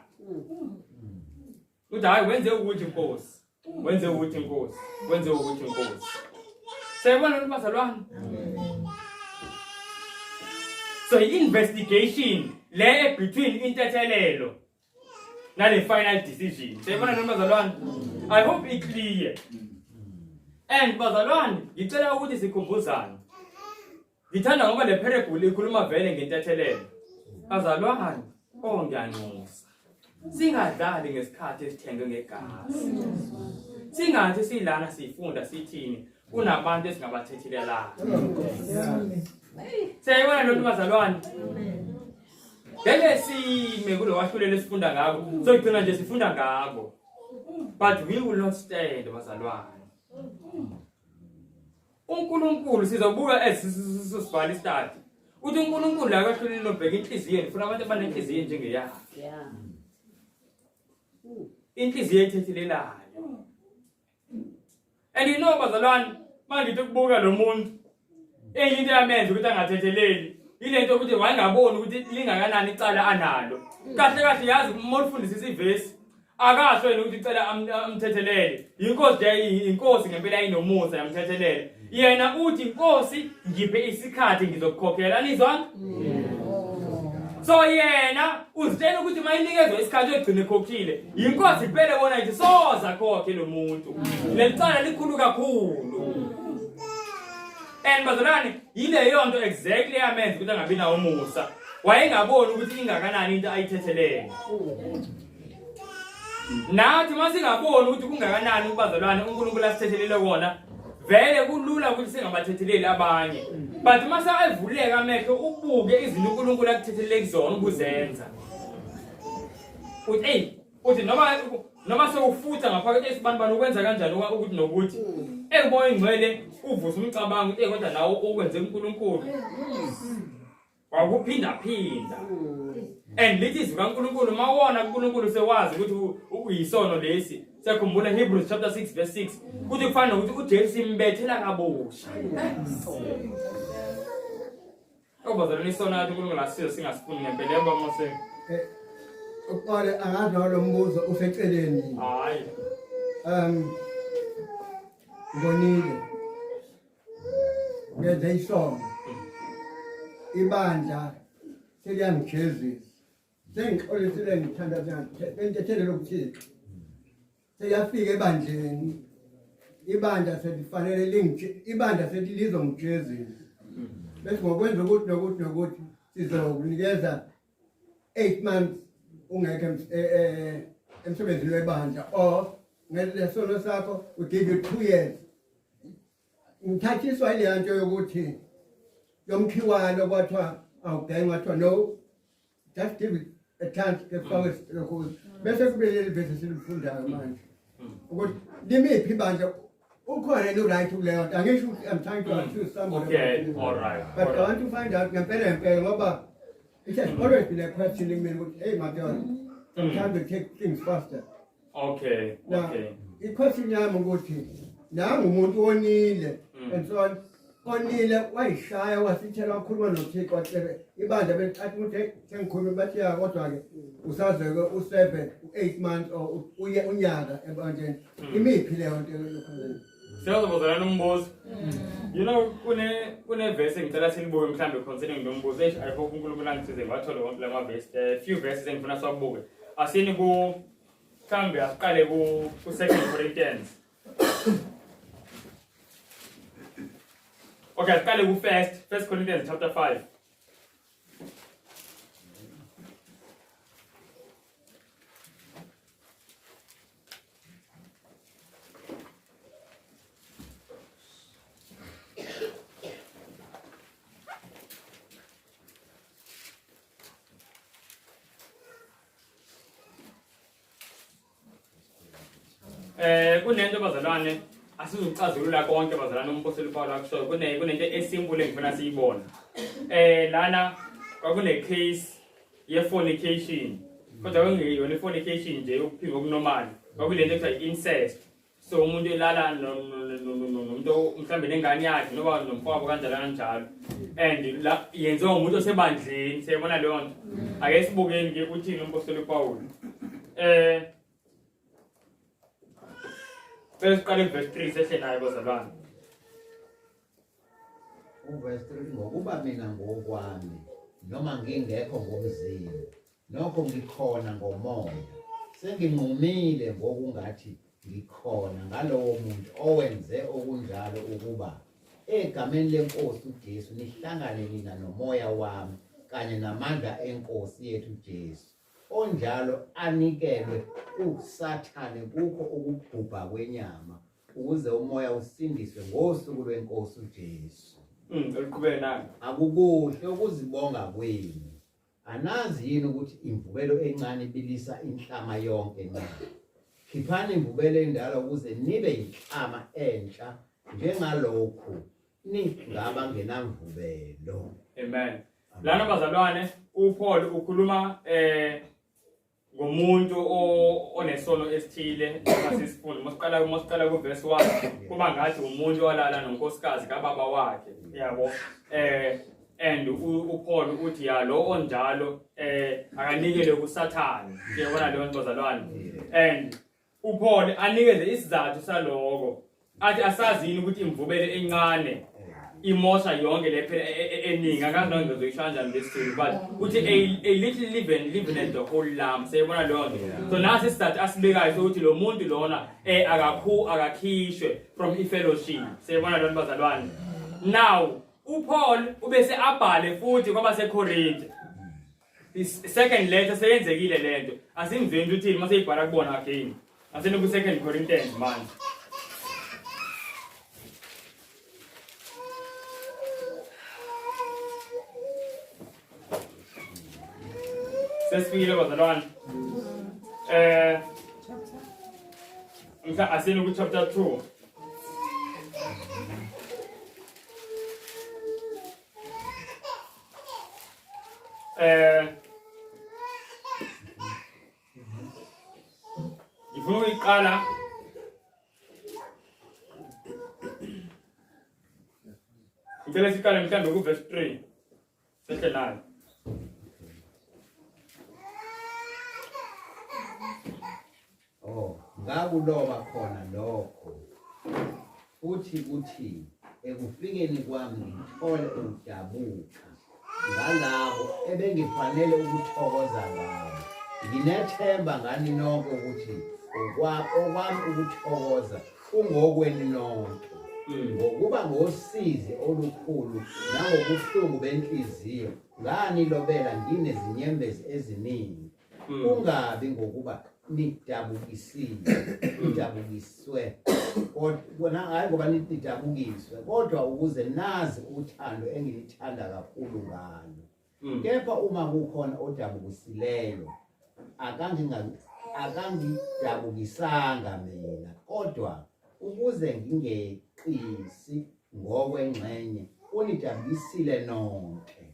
uthi hayi wenze ukuthi inkosi wenze ukuthi inkosi wenze ukuthi inkosi. Sayibona lo bazalwane? So investigation le between intethelelo nale final decision. Sayibona lo bazalwane? I hope it clear. And bazalwane ngicela ukuthi sikhumbuzane. Ngithanda ngoba le parable ikhuluma vele ngentethelelo. Bazalwane ongiyanxusa. Singadlali ngesikhathi esithenge ngegazi. Singathi silana sifunda sithini kunabantu esingabathethelelayo. Sayibona lo bazalwane? Ngeke sime kulo wahlulelo esifunda ngako. So igcina nje sifunda ngako. But we will not stand bazalwane. uNkulunkulu sizobuka esisibhala istart. Uthi uNkulunkulu la kwahlulelo lobheka inhliziyo ufuna abantu abanenhliziyo njengeyakhe. Yeah. Inhliziyo ethethelelayo. And you know bazalwane mangithi ukubuka lo muntu into yamenza ukuthi angathetheleli ilento ukuthi wayengaboni ukuthi lingakanani icala analo. Kahle kahle yazi uma ufundisisa ivesi akasho yena ukuthi icela amthethelele. Inkosi nje inkosi ngempela ayinomusa yamthethelele. Yena uthi inkosi ngiphe isikhathi ngizokukhokhela anizwa? So yena uzitshela ukuthi mayinikezwe isikhathi egcine ekhokhile inkosi iphele bona ithi soza khokhe lo muntu. Lecala likhulu kakhulu. And bazalwane yile yonto exactly yamenza ukuthi angabi nawo umusa. Wayengaboni ukuthi ingakanani into ayithethelele. Nathi masingaboni ukuthi kungakanani ubazalwane uNkulunkulu asithethelele kona vele kulula ukuthi singabathetheleli abanye but mase ayivuleka amehlo ubuke izinto uNkulunkulu akuthethelele kuzona ukuzenza uthi uthi noma sewufutha ngaphakathi esibani ukwenza kanjani ukuthi nokuthi umoya ingcwele uvusa umcabango kodwa nawo ukwenze uNkulunkulu wakuphinda and lithi izwi kaNkulunkulu mawona uNkulunkulu sewazi ukuthi uyisono lesi sekhumbula Hebrews chapter 6 verse 6 kuthi kufana ukuthi uJesu simbethela kabusha obazalwane isona yathi uNkulunkulu asize singasifuni ngempela yebo mase uqale angazi lo mbuzo useceleni hayi ngonile ngenze isono ibandla seliyangijezisa sengixolisile ngithanda bentethele lokuthixo seyafika ebandleni ibandla selifanele ibandla selizongijezisa bese ngokwenza ukuthi nokuthi sizokunikeza 8 months ungekho emsebenzini webandla or ngelesono sakho we give you 2 years ngithathiswa ile nto yokuthi yomkhiwano kwathiwa awugenge wathiwa no just give it a chance kefakwe lokhu bese kube leli bese silifundayo manje ukuthi limiphi ibandla ukhona no right kuleyo nto angisho ukuthi I'm trying to accuse somebody okay all right but I want to find out ngempela ngoba it has always been a question in me hey my God sometimes we take things faster okay okay iquestion yami ukuthi nangu umuntu onile and so on onile wayishaya wasithela wakhuluma noThixo wathi ibandla belithi ukuthi sengikhuluma bathi ya kodwa ke usazeke u7 8 months or unyaka ebandleni imiphi leyo nto yokhuluma siyazobuzana nombuzo you know kune verse ngicela silibuke mhlambe concerning lo mbuzo I hope uNkulunkulu angisize ngathola wonke lama verse few verses engifuna siwabuke asini ku mhlambe asiqale ku 2 Corinthians okay asiqale ku 1 Corinthians chapter 5 kunento bazalwane asizucazulula konke bazalwane umpostoli Paul akusho kunento esimple engifuna siyibona lana kwakune case ye fornication kodwa kwengiyona fornication nje ukuphinga okunormal kwakulento ekuthiwa incest so umuntu elala nomuntu mhlambe nengane yakhe noba nomfowabo kanjalo and la yenziwa umuntu osebandleni siyabona leyo nto ake sibukeni ke uthini umpostoli Paul Verse 3 sehle naye bazalwane. Verse 3 ngokuba mina ngokwami noma ngingekho ngomzimba nokho ngikhona ngomoya senginqumile ngokungathi ngikhona ngalowo muntu owenze okunjalo ukuba egameni lenkosi uJesu nihlangane nina nomoya wami kanye namandla enkosi yethu uJesu onjalo anikelwe uSathane kukho ukubhubha kwenyama ukuze umoya usindiswe ngosuku lwenkosi uJesu. Uliqhubeke nami. Akukuhle ukuzibonga kwenu. Anazi yini ukuthi imvubelo encane ibilisa inhlama yonke na? Khiphani imvubelo endala ukuze nibe inhlama entsha njengalokho ningaba ngenamvubelo. Amen. Lana bazalwane uPaul ukhuluma ngomuntu onesono esithile ngasisifundo masiqala ku verse 1 kuba ngathi umuntu olala nonkosikazi kababa wakhe yabo and uPaul uthi ya lo onjalo akanikele kuSathane uyabona leyo nto bazalwane and uPaul anikeze isizathu saloko athi asazini ukuthi imvubelo encane imosha yonke lephela eningi akazi noma ngizoyishanja ngesizulu but uthi a little leaven and the whole lump sayibona leyo nto so nasi isizathu asibekayo sokuthi lo muntu lona akakhishwe from ifellowship sayibona leyo nto bazalwane now uPaul ubese abhale futhi kwabaseKorinte second letter seyenzekile lento asimveni uthini mase ibhala kubona again asene ku 2 Corinthians manje Sesifikile bazalwane. Mhla asini ku chapter 2. Ngifuna ukuyiqala ngicela siqale mhlambe ku verse 3. Sehle nayo. Oh, ngakuloba khona lokho. Futhi kuthi ekufikeni kwami ngithole ukudabuka ngalabo ebengifanele ukuthokoza ngabo. Nginethemba ngani nonke ukuthi okwami ukuthokoza kungokweni nonke. Ngokuba ngosizi olukhulu nangobuhlungu benhliziyo nganilobela nginezinyembezi eziningi. Kungabi ngokuba nidabukiswe kodwa hayi ngoba nidabukiswe kodwa ukuze nazi uthando engilithanda kakhulu ngalo. Kepha uma kukhona odabukisileyo akangidabukisanga mina kodwa ukuze ngingeqisi ngokwengxenye unidabukisile nonke.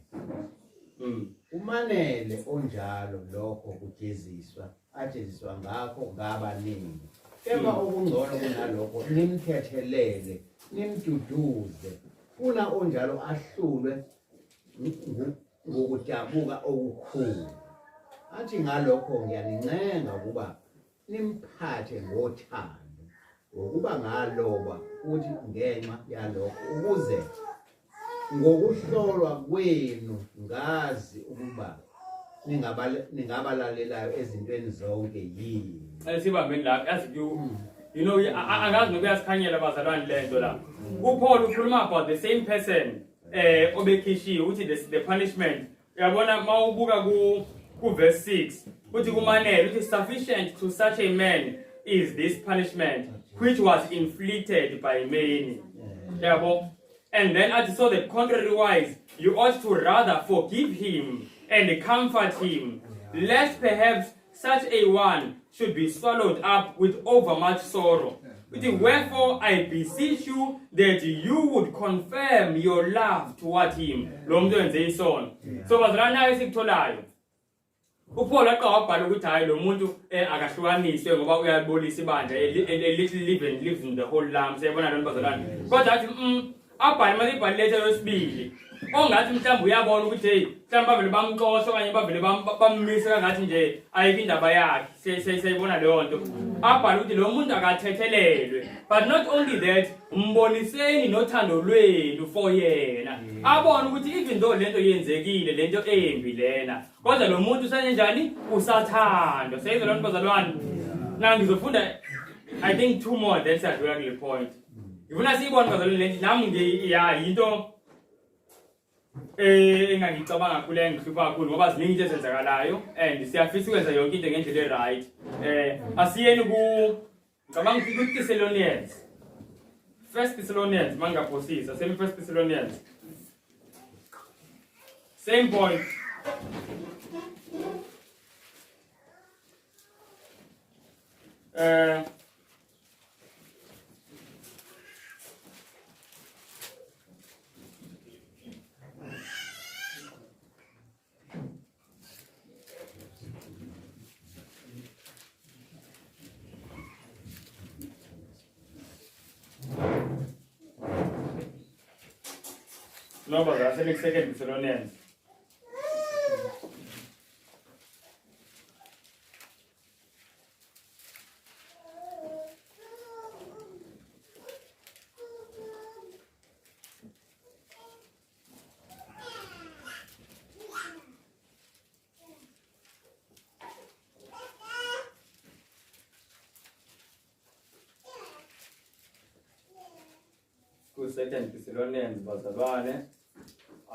Umanele onjalo lokho kujeziswa ajeziswa ngakho ngabaningi. Kepha okungcono kunalokho nimthethelele nimduduze funa onjalo ahlulwe ngokudabuka okukhulu. Athi ngalokho ngiyanincenga ukuba nimphathe ngothando ngokuba ngaloba futhi ngenxa yalokho ukuze ngokuhlolwa kwenu ngazi ukuba ningabalalelayo ezintweni zonke yini. Sibambeni lapha yazi you know angazi nokuyasikhanyela bazalwane lento la. UPaul ukhuluma about the same person obekhishiwe uthi the punishment. Uyabona mawubuka ku verse 6 uthi kumanele uthi sufficient to such a man is this punishment which was inflicted by many. Yabo. And then as so that contrariwise you ought to rather forgive him and comfort him, lest perhaps such a one should be swallowed up with overmuch sorrow. Wherefore I beseech you that you would confirm your love toward him. So bazalwana esikutolayo uPaul aqabhala ukuthi hayi lo muntu akahlukaniswe ngoba uyabolisa ibandla lives in the whole lamb. Siyabona lento bazalwane. Kodwa athi abhali malibhali lethe yesibili ongathi mhlawumbe uyabona ukuthi hey mhlawumbe bavele bamxosha okanye bavele bammise kangathi nje ayikho indaba yakhe. Siyayibona leyo nto. Abhali ukuthi lo muntu akathethelelwe, but not only that umboniseni nothando lwenu for yena. Abona ukuthi even though lento yenzekile lento embi lena kodwa lo muntu usenjani usathandwa. Siyayizwa lento bazalwane. Na ngizofunda I think 2 more that's a really point. Ngifuna siyibone bazalwane lento nami into engangicabanga kule ngihlupha kakhulu ngoba ziningi into ezenzakalayo and siyafisa ukwenza yonke into ngendlela right. Asiyeni ngicabanga ku Thessalonians. 1 Thessalonians mangaphosisa 1 Thessalonians. Same point. No, but that's the 2 Thessalonians. Ku 2 Thessalonians bazalwane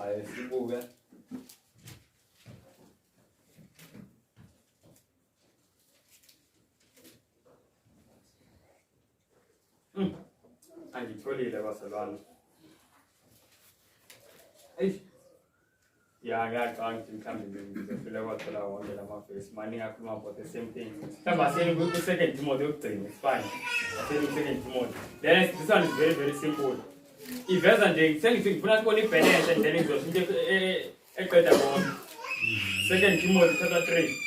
ayesibuke angitholile bazalwane. Yeah, ngiyacanga mhlawumbe ngizofila kwathola wonke lama-verse manje ngakhuluma about the same thing. Mhlawumbe aseni ku-2 Timothy yokugcina, it's fine. Aseni ku-2 Timothy. Then this one is very, very simple. Iveza nje sengithi ngifuna sibone ibalance and then ngizosho into eqeda konke. 2 Timothy chapter 3.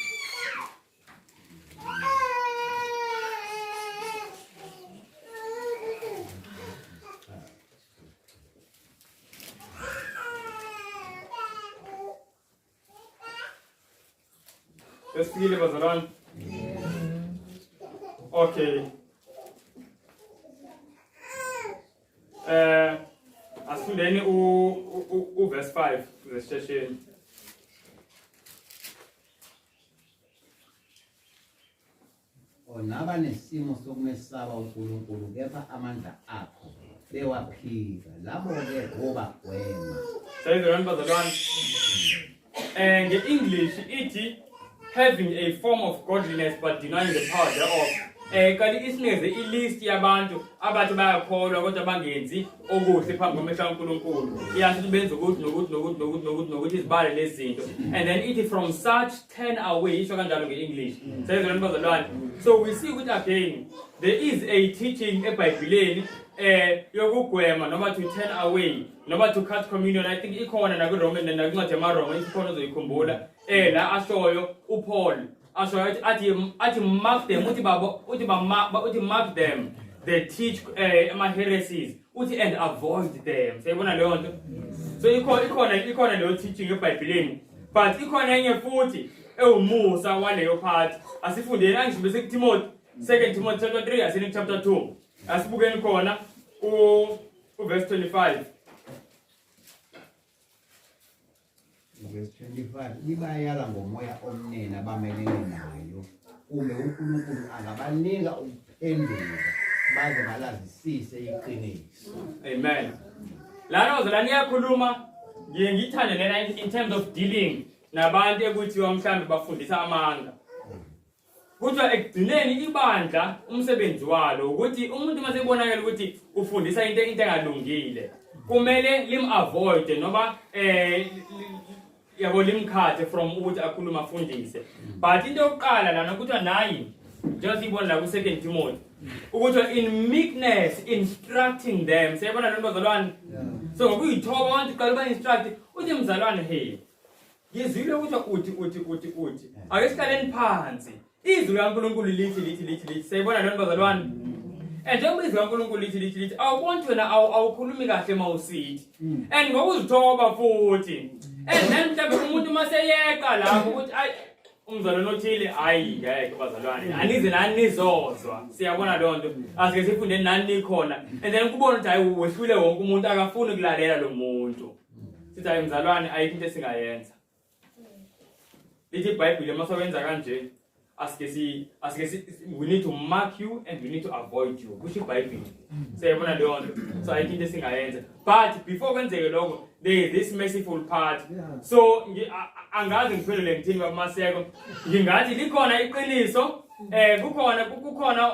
Sesifikile bazalwane? Okay. Asifundeni verse 5 kusesheni. Onaba nesimo sokumesaba uNkulunkulu kepha amandla akho bewaphika labo-ke obagwema. Sayizalwane bazalwane. Nge-English ithi having a form of godliness but denying the power thereof. Kanti isinikeze ilist yabantu abathi bayakholwa kodwa bangenzi okuhle phambi kwamehlo kaNkulunkulu. Iyasho ukuthi benza ukuthi nokuthi izibale lezi zinto. And then ithi from such turn away, isho kanjalo nge-English. Sayizalwane bazalwane. So we see ukuthi again there is a teaching eBhayibhelini yokugwema noma to turn away noma to cut communion. I think ikhona nakuRoman nakuncwadi yamaRoma ikhona ozoyikhumbula la ashoyo uPaul ashoyo athi mark them uthi mark them they teach ama-heresies uthi and avoid them. Sayibona leyo nto. So ikhona leyo teaching eBhayibhelini but ikhona enye futhi ewumusa waleyo part. Asifundeni angisho bese kuTimothy 2 Timothy chapter 3 asini chapter 2 asibukeni khona verse 25. Verse 25 ibayala ngomoya omnene abamelene nayo kumbe uNkulunkulu angabanika ukuphenduka baze balazisise iqiniso. Amen. Lana uzalani yakhuluma ngiye ngithande lena in terms of dealing nabantu ekuthiwa mhlambe bafundisa amanga. Kuthiwa ekugcineni ibandla umsebenzi walo ukuthi umuntu mase ebonakala ukuthi ufundisa into engalungile kumele lim-avoid noma yabo limkhathe from ukuthi akhuluma afundise. But into yokuqala lana kuthiwa nayi njengoba siyibona la ku2 Timothy ukuthi in meekness instructing them. Sayibona lento bazalwane. So ngokuyithoba abantu qala ba-instruct uthi mzalwane hey ngizwile ukuthi uthi ake siqaleni phansi izwi kaNkulunkulu lithi. Sayibona lento bazalwane. And njengoba izwi kaNkulunkulu lithi awubonti wena awukhulumi kahle mawusithi and ngokuzithoba futhi and then mhlawumbe umuntu maseyeka lapho ukuthi ayi umzalwane othile hayi ngeke bazalwane anize nani nizozwa. Siyabona leyo nto asike sifundeni nani nikhona and then kubona ukuthi hayi wehlule wonke umuntu akafuni ukulalela lo muntu. Sithi hayi mzalwane ayikho into esingayenza. Lithi iBhayibheli masawenza kanje asike we need to mark you and we need to avoid you. Kusho iBhayibheli. Siyabona leyo nto. So ayikho into esingayenza. But before kwenzeke lokho there is this merciful part. So angazi ngiphelele ngithini bamaseko ngingathi likhona iqiniso kukhona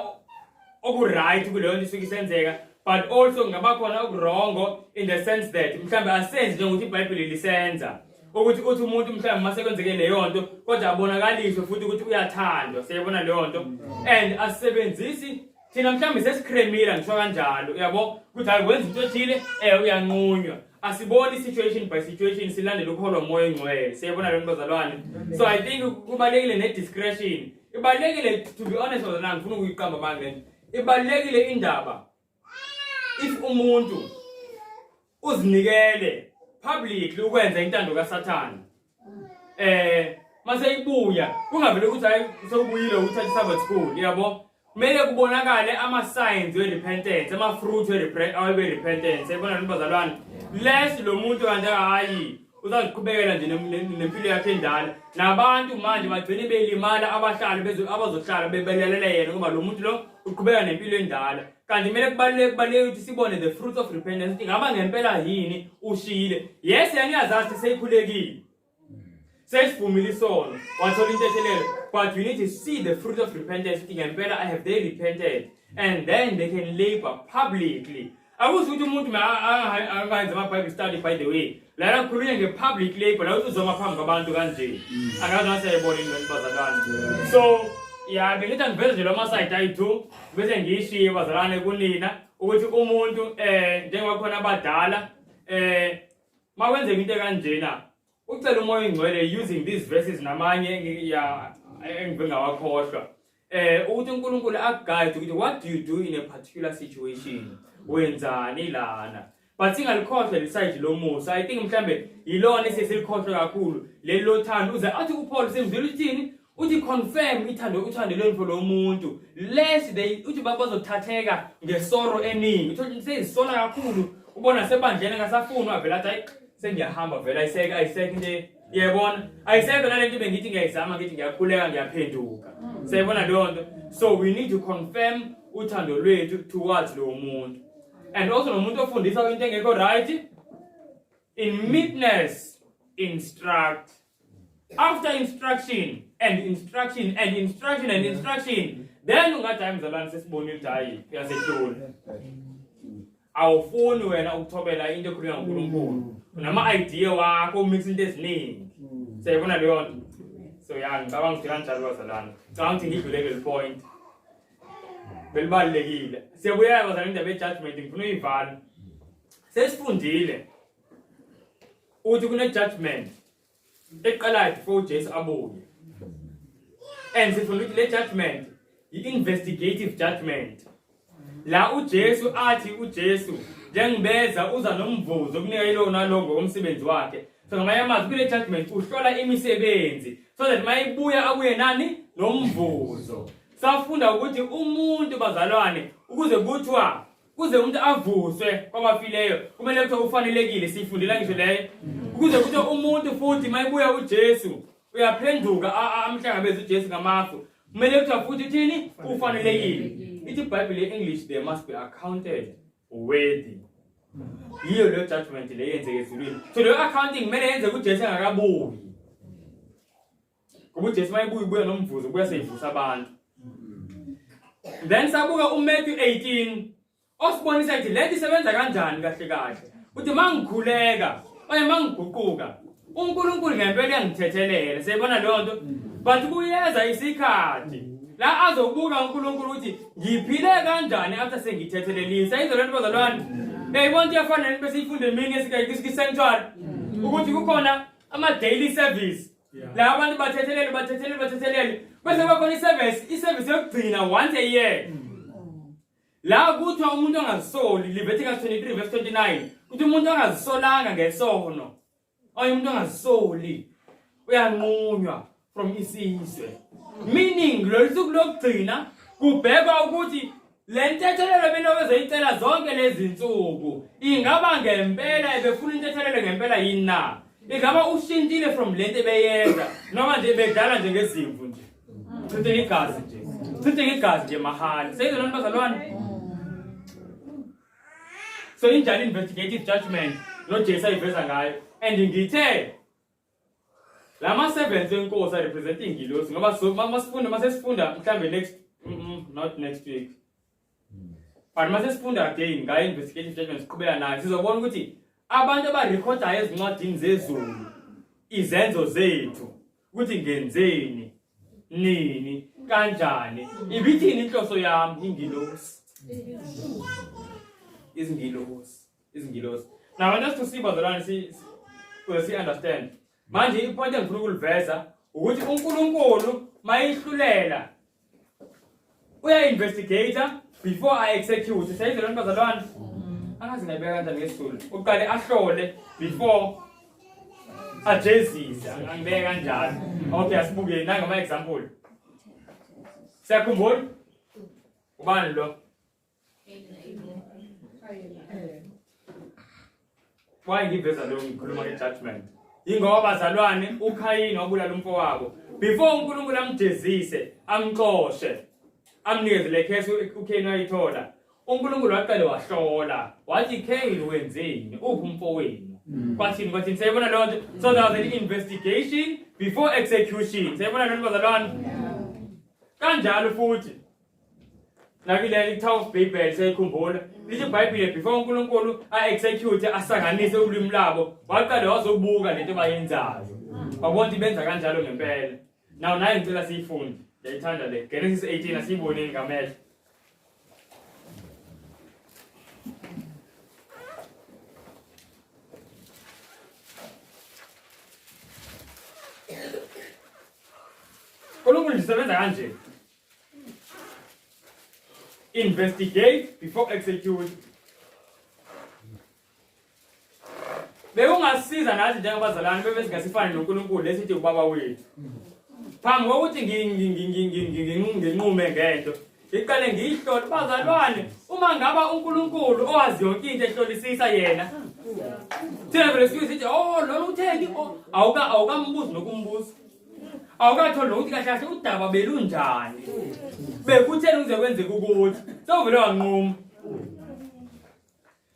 okuright kuleyo nto isuke isenzeka but also ngaba khona okurongo in the sense that mhlambe asenze njengokuthi iBhayibheli lisenza ukuthi umuntu mhlambe masekwenzeke leyo nto kodwa abonakaliswe futhi ukuthi uyathandwa. Siyabona leyo nto and asebenzisi thina mhlambe sesikremila ngisho kanjalo uyabo ukuthi hayi wenza into ethile uyanqunywa. Asiboni situation by situation silandela ukuholwa moya engcwele. Siyabona lento bazalwane. So I think kubalekile ne-discretion. Ibalekile to be honest bazalwane ngifuna ukuyiqamba manje. Ibalekile indaba if umuntu uzinikele publicly ukwenza intando kaSathane. Mase ibuya kungavele ukuthi hayi sokubuyile uthatha Sabbath school yabo. Kumele kubonakale ama-signs we-repentance, ama-fruit we-repentance. Sayibona lento bazalwane. Lest lo muntu kanje hayi uzaziqhubekela nje nempilo yakhe endala nabantu manje bagcine belimala abahlali abazohlala bebelelele yena ngoba lo muntu lo uqhubeka nempilo endala. Kanti kumele kubaleke ukuthi sibone the fruit of repentance ukuthi ngaba ngempela yini ushile. Yes yangiyazazi seyikhulekile sesivumile isono wathola into ethelele but we need to see the fruit of repentance ukuthi ngempela I have they repented and then they can labor publicly. Akusho ukuthi umuntu angayenza ama-Bible study by the way lana kukhulunywa nge-public labor la uthi uzoma phambi kwabantu kanje angazi nasiyayibona into bazalwane. So ya bengithi angiveze nje lo masayidi ayi-2 bese ngiyishiye bazalwane kunina ukuthi umuntu njengoba khona abadala makwenzeka into kanjena ucela umoya oyingcwele using these verses namanye ya engive ngawakhohlwa ukuthi uNkulunkulu akuguide ukuthi what do you do in a particular situation, wenzani lana. But singalikhohlwa lisayidi lomusa. I think mhlambe yilona esilikhohlwa kakhulu leli lothando uze athi uPaul semvile uthini uthi confirm uthando lento lomuntu lest they uthi bazothatheka ngesoro eningi uthi seyisola kakhulu ubona sebandleni ngasafuna vela athi sengiyahamba vela ayiseke nje yebona ayiseke nalento bengithi ngiyayizama ngithi ngiyakhuleka ngiyaphenduka siyabona leyo nto. So we need to confirm uthando lwethu towards lo muntu. And also nomuntu ofundisa into engekho right, in meekness instruct. After instruction and instruction and instruction and instruction, then ungathi mzalwane sesibonile ukuthi hayi uyasehlula. Awufuni wena ukuthobela into ekhulunywa nguNkulunkulu nama-idea wakho umix into eziningi. Siyayibona leyo nto. So ya ngicabanga ukuthi kanjalo bazalwane. Ngicabanga ukuthi ngidlule le point. Belibalekile. Siyabuya bazalwane indaba ye-judgment ngifuna uyivala. Sesifundile ukuthi kune-judgment eqalayo before Jesu abuye. And sifuna ukuthi le judgment yi-investigative judgment. La uJesu athi uJesu njengibeza uza nomvuzo okunika yilo nalo ngokomsebenzi wakhe. So ngamanye amazwi kule judgment uhlola imisebenzi so that mayibuya abuye nani nomvuzo. Safunda ukuthi umuntu bazalwane ukuze kuthiwa kuze umuntu avuswe kwabafileyo kumele kuthiwa ufanelekile sifundela ngisho leyo ukuze kuthiwa umuntu futhi mayibuya uJesu uyaphenduka amhlangabeza uJesu ngamafu kumele kuthiwa futhi uthini ufanelekile. Ithi iBhayibheli ye-English there must be accounted worthy. Yiyo leyo judgment le yenzeke ezulwini. So leyo accounting kumele yenze uJesu engakabuyi. Kuba uJesu mayibuya ubuya nomvuzo kuya seyivusa abantu. Then sabuka uMatthew 18 osibonisa ukuthi lento isebenza kanjani kahle kahle. Uthi mangikhuleka oye mangiguquka uNkulunkulu ngempela uyangithethelela. Siyibona leyo nto. But kuyeza isikhathi la azobuka uNkulunkulu ukuthi ngiphile kanjani after sengithethelelisa. Izo lento bazalwane. Beyibona iyafana bese ifunde emini esikwi-sanctuary ukuthi kukhona ama daily service. La abantu bathethelele bese bakhona i-service yokugcina once a year. La kuthiwa umuntu ongazisoli Leviticus 23 verse 29 ukuthi umuntu ongazisolanga ngesono oye umuntu ongazisoli uyanqunywa from isizwe. Meaning lo suku lokugcina kubhekwa ukuthi le ntethelelo benobezoyicela zonke lezi zinsuku ingaba ngempela ebefuna intethelelo ngempela yini na. Ingaba ushintile from lento ebeyenza noma nje bedala nje ngezimvu nje. Sithe igazi nje. Sithe igazi nje mahali. Seyizona bazalwane. So injani investigative judgment lo Jesu ayiveza ngayo. And ngithe lama sevens enkosi representing ingilosi ngoba so masesifunda mhlambe not next week. But masesifunda again ngayo investigative judgment siqhubeka nayo sizobona ukuthi abantu abarekhoda ezincwadini zezulu izenzo zethu ukuthi ngenzeni nini kanjani ibithini inhloso yami ingilosi izingilosi. Now I want us to see bazalwane si understand. Manje ipoint engifuna ukuliveza ukuthi uNkulunkulu mayihlulela uya-investigator before I-execute. Sayizwe lento bazalwane angazi ngayibeka kanjani ngesizulu. Uqale ahlole before ajezise. Angibeke kanjani. Okay asibuke nangama example. Siyakhumbula ubani lo? Why ngiveza lo ngikhuluma nge-judgment? Ingoba bazalwane uKhayini wabulala umfowabo before uNkulunkulu amjezise amxoshe amnikeze le case uKhayini ayithola. uNkulunkulu waqale wahlola wathi Khayini wenzeni uphi umfowenu kwathini sayibona leyo nto. So there was an investigation before execution. Sayibona leyo nto bazalwane. Kanjalo futhi Nakile Tower of Babel sayikhumbula. Lithi iBhayibheli before uNkulunkulu execute asanganise ulimi labo, waqala wazobuka lento abayenzayo. Wabona benza kanjalo ngempela. Now naye ngicela siyifunde. Ngiyayithanda le Genesis 18 asiyiboneni ngamehlo. uNkulunkulu lisebenza kanje. Investigate before execute. Bekungasiza nathi njengabazalwane bebe singasifani noNkulunkulu lesithi ubaba wethu. Phambi kokuthi nginqume ngento, ngiqale ngiyihlole bazalwane uma ngaba uNkulunkulu owazi yonke into ehlolisisa yena. Thina vele sithi oh lo utheki awukambuzi nokumbuza. Awukatholi ukuthi kahle kahle udaba belunjani. Bekutheni uze kwenze ukuthi. Sewuvele wanquma.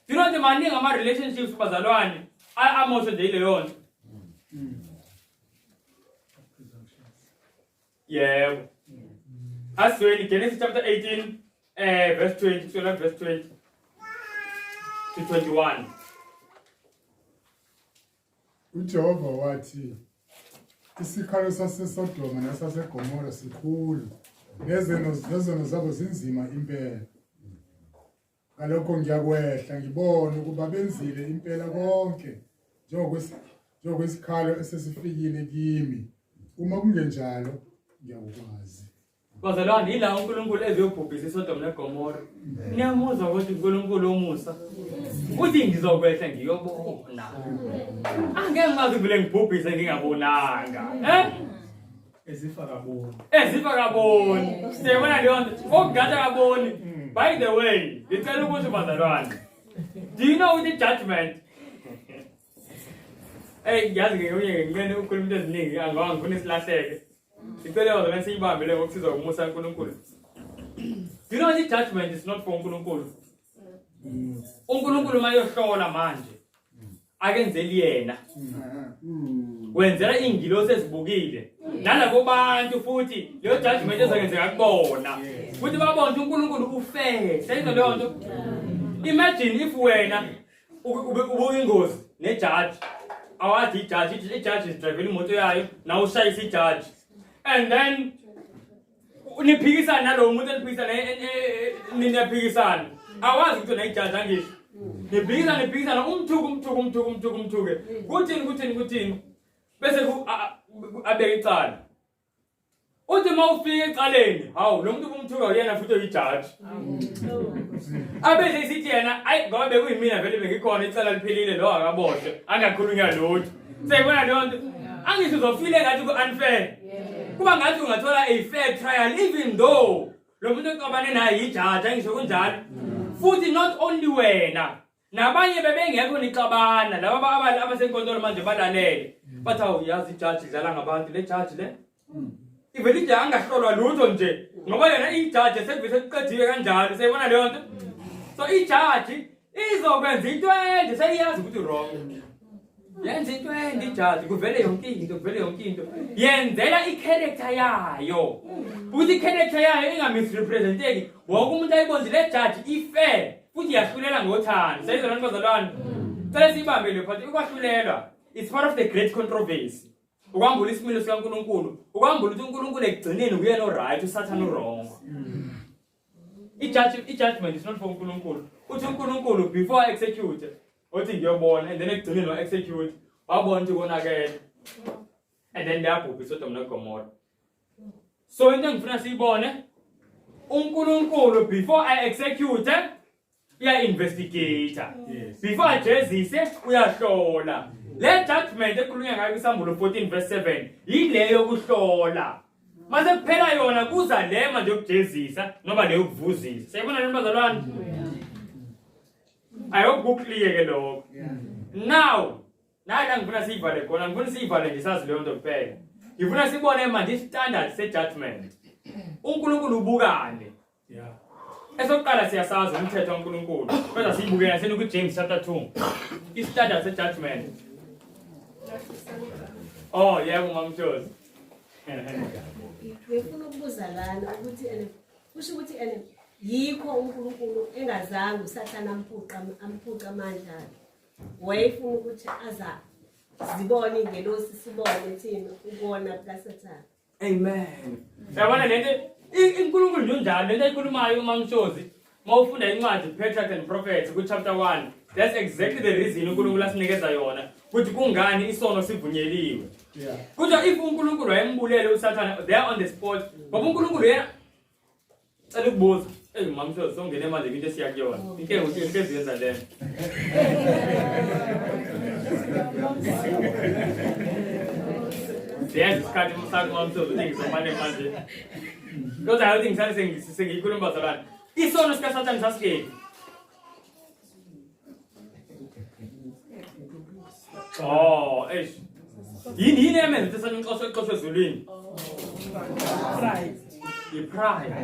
You know the maningi ama relationships bazalwane amosho nje ile yona. Yeah. Asweli Genesis chapter 18 verse 20 to verse 20 to 21. uJehova wathi isikhalo saseSodoma nasaseGomora sikhulu nezono zabo zinzima impela. Ngalokho ngiyakwehla ngibone ukuba benzile impela konke njengokwesikhala esesifikile kimi. Uma kungenjalo ngiyakwazi. Bazalwane ila uNkulunkulu eziyobhubhisa iSodoma neGomora. Niyamuzwa ukuthi uNkulunkulu omusa. Uthi ngizokwehla ngiyobona. Angeke ngazi vele ngibhubhise ngingabonanga. Ezifa kaboni. Ezifa kaboni. Siyabona leyo nto. Ogada kaboni. By the way, ngicela ukuthi bazalwane. Do you know the judgment? Ngiyazi ngeke ukhuluma into eziningi angifuni silahleke. Ngicela bazalwane siyibambe le ngokusiza umusa kaNkulunkulu. Do you know the judgment is not for uNkulunkulu? uNkulunkulu mayohlola manje. Akenzeli yena. Wenzela ingilosi ezibukile. Nalabo bantu futhi leyo judgment ezakenzeka kubona. Futhi babona uNkulunkulu ufair. Sayizwa leyo nto. Imagine if wena ubuyingozi nejudge. Awathi ijudge is driving imoto yayo na ushayisa ijudge. And then niphikisana nalo umuntu eliphikisana niyaphikisana. Awazi ukuthi na ijudge angisho. Niphikisana umthuke. Kuthini. Bese abeke icala. Uthi mawufika ecaleni, hawu lo muntu kumthuka uyena futhi uyijudge. Abese isithi yena ayi ngoba bekuyimina vele bengikhona icala liphelile lo akaboshwe angakhulunywa lutho. Seyibona leyo nto. Angisho uzofile ngathi ku-unfair. Kuba ngathi ungathola a fair trial even though lo muntu oqabane naye yijudge angisho kunjalo. Futhi not only wena nabanye bebengekho nixabana laba abasenkantolo manje balalele. Bathi awuyazi ijudge idlala ngabantu le judge le. Ivele nje angahlolwa lutho nje ngoba yena ijudge sevise iqediwe kanjalo seyibona leyo nto. So ijudge izokwenza into enje seyiyazi ukuthi wrong. Yenza into enje ijudge kuvele yonke into. Yenzela i-character yayo. Ukuthi i-character yayo ingamisrepresenteki. Wonke umuntu ayibonze le judge ifair futhi yahlulela ngothando. Sayizwa lana bazalwane. Cela sibambe le phathi ukwahlulelwa. It's part of the great controversy. Ukwambula isimilo sikaNkulunkulu. Ukwambula ukuthi uNkulunkulu ekugcineni uyena oright uSathane wrong. I-judgment is not for uNkulunkulu. Uthi uNkulunkulu before execute, uthi ngiyobona and then ekugcineni wa execute, wabona ukuthi konakele. And then liyabhubha iSodoma neGomora. So into engifuna siyibone, uNkulunkulu before I execute, uya-investigate. Before ajezise, uyahlola. Le judgment ekhulunywa ngayo kwiSambulo 14 verse 7 yileyo yokuhlola. Mase kuphela yona kuza le manje yokujezisa noma le yokuvuzisa. Siyabona nini bazalwane? I hope kuclear ke lokho. Now, la ngifuna siyivale khona, ngifuna siyivale nje sazi leyo nto kuphela. Ngifuna sibone manje istandard se-judgment. uNkulunkulu ubukane. Yeah. Esokuqala siyasazi umthetho kaNkulunkulu. Kodwa siyibukela senu kuJames chapter 2. Istandard se-judgment. Oh, yebo mamthozi. Ngifuna ukubuza lana ukuthi kusho ukuthi yikho uNkulunkulu engazange usathana amphuqa amandla wayefuna ukuthi aza zibone ingelosi sibone thina ubona kaSathane. Amen. Yabona lento iNkulunkulu nje njalo lento ayikhulumayo uMamshozi mawufunda incwadi Patriarchs and Prophets ku chapter 1. That's exactly the reason uNkulunkulu asinikeza yona ukuthi kungani isono sivunyeliwe. Yeah. Kuthi if uNkulunkulu wayembulele uSathane they are on the spot. Ngoba uNkulunkulu yena cela ukubuza Mamshozi songene manje into esiyakuyona. Inke ukuthi esiyenza lento. Siyazi isikhathi umsaka Mamshozi uthi ngizomane manje. Kodwa hayi ngisale sengikhuluma bazalwane. Isono sikaSathane sasikeni. Oh, eish. Yini emenze ukuthi sanixoxe ezulwini? Pride. Pride.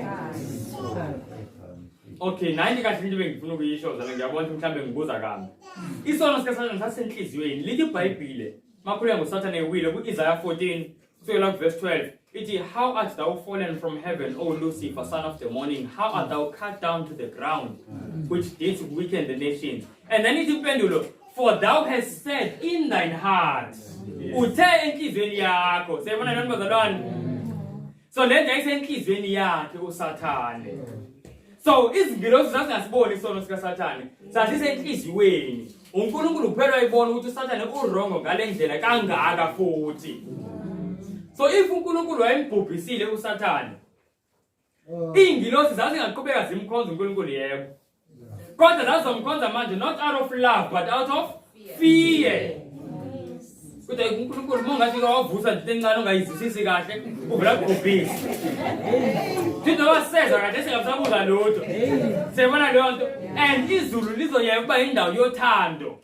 Okay, nani kahle into bengifuna ukuyisho zana ngiyabona mhlambe ngibuza kami. Isono sikaSathane sasenhliziyweni lithi iBhayibhile makhuluya ngoSathane ewile ku-Isaiah 14 kusukela verse 12. Ithi, how art thou fallen from heaven, O Lucifer, son of the morning? How art thou cut down to the ground, which didst weaken the nations? And then ithi impendulo, for thou hast said in thine heart, uthe enhliziyweni yakho. Siyabona nani bazalwane? So le nto ayisenhliziyweni yakhe uSathane. So izingilosi zasingasiboni isono sikaSathane sasisenhliziyweni. uNkulunkulu kuphela ayibona ukuthi uSathane urongo ngale ndlela kangaka futhi. So if uNkulunkulu wayembhubhisile uSathane, ingilosi zazingaqhubeka zimkhonza uNkulunkulu yebo. Kodwa zazomkhonza manje not out of love but out of fear. Kodwa uNkulunkulu mongathi wavusa nje encane ongayizwisisi kahle uvela kubhubhisa. Thina waseza kade singasabuza lutho. Siyabona leyo nto and iZulu lizoyeka kuba indawo yothando.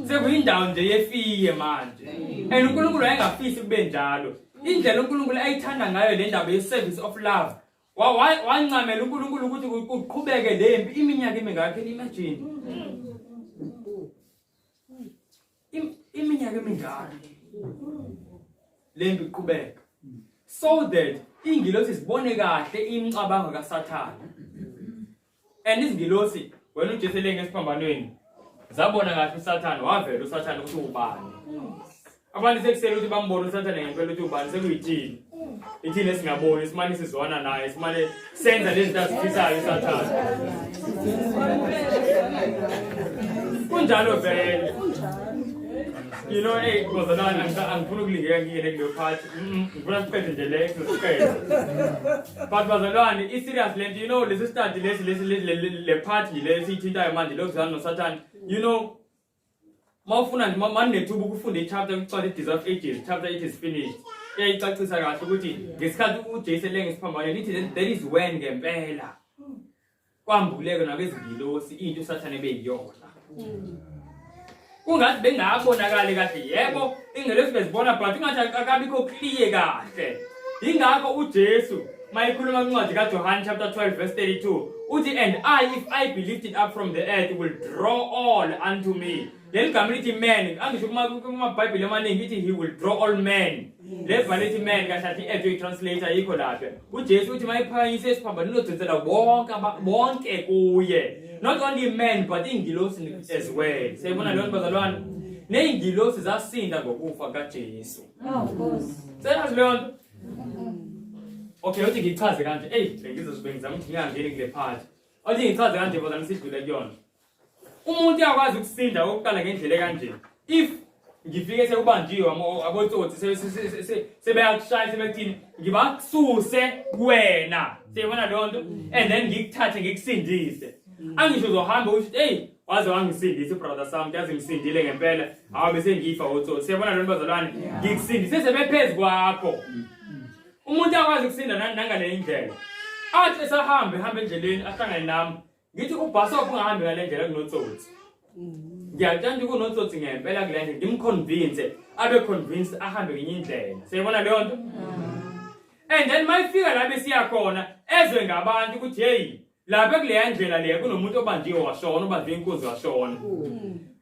Sekuyindawo nje yefiye manje. And uNkulunkulu ayengafisi kube njalo. Indlela uNkulunkulu ayithanda ngayo le ndaba ye-service of love. Wancamela uNkulunkulu ukuthi kuqhubeke lempi iminyaka emingaka imagine. Iminyaka emingaka. Lempi iqhubeka. So that ingilosi sibone kahle imicabango kaSathane. And izingilosi wena uJesu lengesiphambanweni zabona kahle uSathane wavela uSathane ukuthi ubani. Abantu sekusele ukuthi bambone uSathane ngempela ukuthi ubani sekuyithini. Ithini esingaboni isimane sizwana naye isimane senza lezi zinto azifisayo uSathane. Kunjalo vele. You know, hey, bazalwane angifuna ukulingeka ngiyene kuleyo part. Ngifuna siqede nje le siqede. But bazalwane i-serious lento, you know, lesi study le part le siyithintayo manje lokuzana noSathane. You know, mawufuna nje manethuba ukufunda i-chapter kucala i-Desire of Ages, chapter 8 is finished. Iyayicacisa kahle ukuthi ngesikhathi uJesu lengesiphambanweni lithi there is when ngempela kwambuleke nabezingilosi into uSathane beyiyona. Ungathi bengabonakali kahle yebo ingelosi bezibona but ungathi akabikho clear kahle. Ingakho uJesu mayikhuluma incwadi kaJohn chapter 12 verse 32 uthi and if I be lifted up from the earth will draw all unto me. Leligama lithi man angisho kumaBhayibheli amaningi ithi he will draw all men. Leva lithi man kahle ethi translator yikho lapha. uJesu uthi mayiphakanyise esiphambanweni lodonsela bonke kuye. Not only men but ingilosi as well. Siyabona leyo bazalwane. Neingilosi zasinda ngokufa kaJesu. Of course. Seyazi leyo nto. Okay, uthi ngichaze kanje. Ngizosibeka ngizama ukuthi ngiyangeni kule part. Uthi ngichaze kanje bazalwane sidlule kuyona. Umuntu uyakwazi ukusinda okuqala ngendlela kanje. If ngifike sekubanjiwe abotsotsi sebeyakushaya sebekuthini ngibakususe kuwena. Siyabona leyo nto and then ngikuthathe ngikusindise. Angisho uzohamba uthi hey waze wangisindisa brother Samka yazi ngisindile ngempela hawu bese ngifa otsotsi. Siyabona lo bazalwane ngikusindise sebephezulu kwakho. Umuntu akwazi ukusinda nangale indlela. Athi esahambe endleleni ahlangane nami ngithi ubhaso ungahambi ngale ndlela kunotsotsi. Ngiyathanda ukunotsotsi ngempela kule ndlela ngimconvince abe convinced ahambe ngenye indlela. Siyabona leyo nto? And then mayifika la besiya khona ezwe ngabantu ukuthi hey lapha kuleya ndlela leya kunomuntu obanjiwe washona ubanjwe inkunzi washona.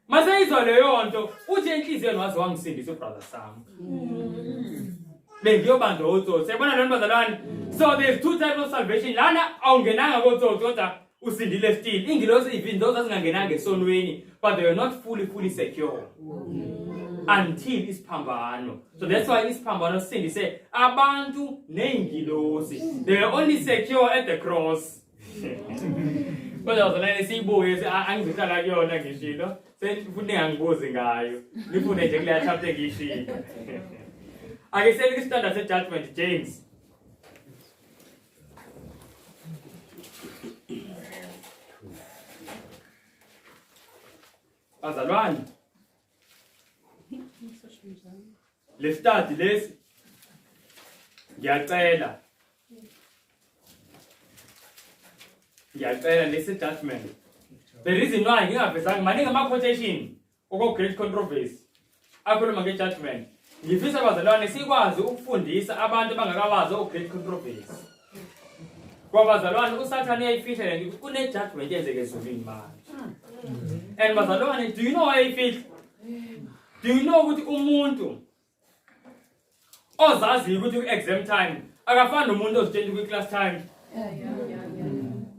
Mase izwa leyo nto uthi enhliziyweni waze wangisindisa ubrother Samka. bengiyobanjwa utsotsi. Siyabona lona bazalwane? So there's two types of salvation. Lana awungenanga kotsotsi kodwa usindile still. Ingilosi even those azingangenanga esonweni, but they were not fully secure. Until isiphambano. So that's why isiphambano sindise abantu neingilosi. They were only secure at the cross. Kodwa bazalwane siyibuye angizihlala kuyona ngishilo. Sengifune ngibuze ngayo. Nifune nje kule chapter ngishilo. Ake sele isitanda se-judgment James. Bazalwane. Le study lesi ngiyacela lesi judgment. The reason why ngingavezanga maningi ama-quotation oko-great controversy akhuluma nge-judgment. Ngifisa bazalwane sikwazi ukufundisa abantu abangakawazi o-great controversy. Kwa bazalwane usathane uyayifihla le kune-judgment yenzeke ezulwini manje. And bazalwane, do you know why uyayifihla? Do you know ukuthi umuntu ozazi ukuthi ku-exam time akafani nomuntu ozitshela kwi-class time?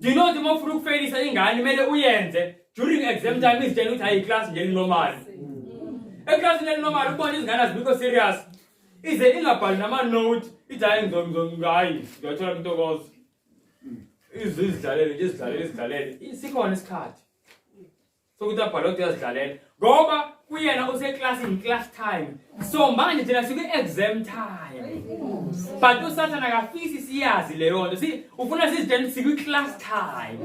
Do you know ukuthi uma ufuna ukufelisa ingane kumele uyenze during exam time izitshela ukuthi hayi iclass nje elinormal. Eclassini elinormal ubona izingane azibikho serious. Ize ingabhali nama-note ithi hayi hayi ngiyathola intokozo. Izidlalele. Sikhona isikhathi sokuthi abhale ukuthi uyazidlalela. Ngoba kuyena useklasini class time. So manje thina siku-exam time. But usathana akafisi siyazi leyo nto. Ufuna sizitshela ukuthi sikwi-class time.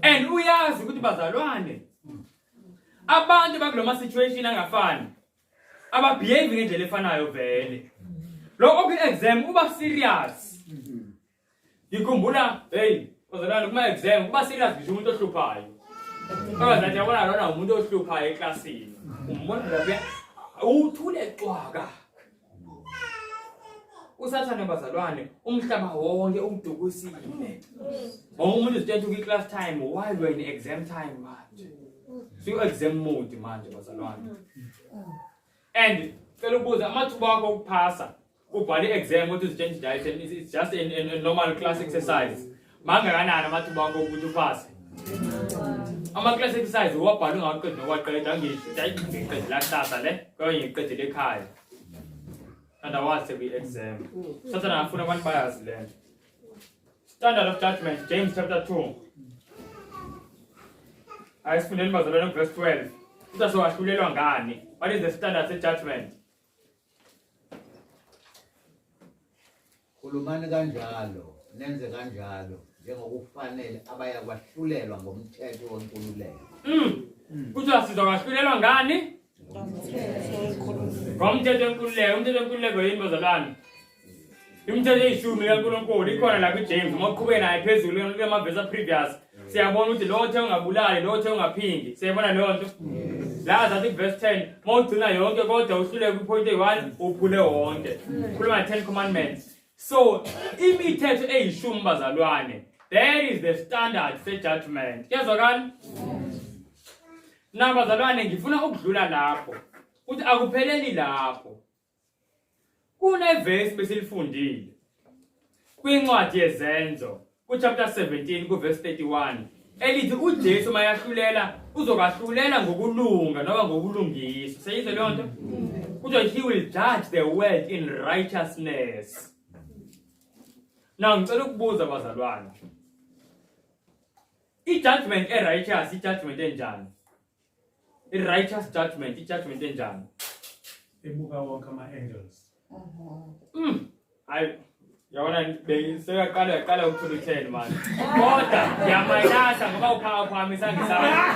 And uyazi ukuthi bazalwane abantu bakuloma situation angafani ababehave ngendlela efanayo vele. Lo oku-exam uba serious. Ngikhumbula hey bazalwane kuma-exam uba serious ngisho umuntu ohluphayo. Abazathi yabona lona umuntu ohluphayo eklasini. Umbona lapha uthule cwaka. Usathane bazalwane umhlaba wonke umdukisile. Umuntu uzithetha kwi-class time while we're in exam time manje. Exam mode manje bazalwane. And cela ubuza amathuba akho okuphasa ubhale exam ukuthi uzitshela it's just a normal class exercise. Mangakanani amathuba akho ukuthi uphase? Ama-class exercise uwabhala ungaqedi nokwaqeda ngiqedi la hlahla le kanye ngiqedele ekhaya. And awazi sekwi-exam. Sathana ngafuna abantu bayazi le nto. Standard of judgment, James chapter 2. Ayisifundeni bazalwane verse 12. Uthi sowahlulelwa ngani? What is the standard of judgment? Khulumani kanjalo, nenze kanjalo njengokufanele abaya kwahlulelwa ngomthetho wenkululeko. Kuthi sizokwahlulelwa ngani? Ngomthetho wenkululeko. Umthetho wenkululeko yini bazalwane? Imithetho eyishumi kaNkulunkulu ikhona la kuJames. Uma uqhubeke naye phezulu kulamavesi previous siyabona ukuthi lo othe ungabulali, lo othe ungaphindi. Siyabona leyo nto? La zathi verse 10, mawugcina yonke kodwa uhluleke ku-point 1 uphule wonke. Khuluma nge-10 commandments. So imithetho eyishumi bazalwane, that is the standard se-judgment. Kuyazwakala? Na bazalwane ngifuna ukudlula lapho. Uthi akupheleli lapho. Kunevesi besilifundile kwincwadi yezenzo kuchapter 17 kuverse 31 elithi uJesu mayahlulela uzokwahlulela ngokulunga noma ngokulungiswa. Seyizwe leyo nto? Kuthi he will judge the world in righteousness. Now ngicela ukubuza bazalwane, i-judgment e-righteous i-judgment enjani? I-righteous judgment i-judgment enjani? Ebuka wonke ama-angels. Hayi yabona sekaqala ukuthula u-10 manje. Kodwa ngiyamayilahla ngoba uphakamisa ngisana.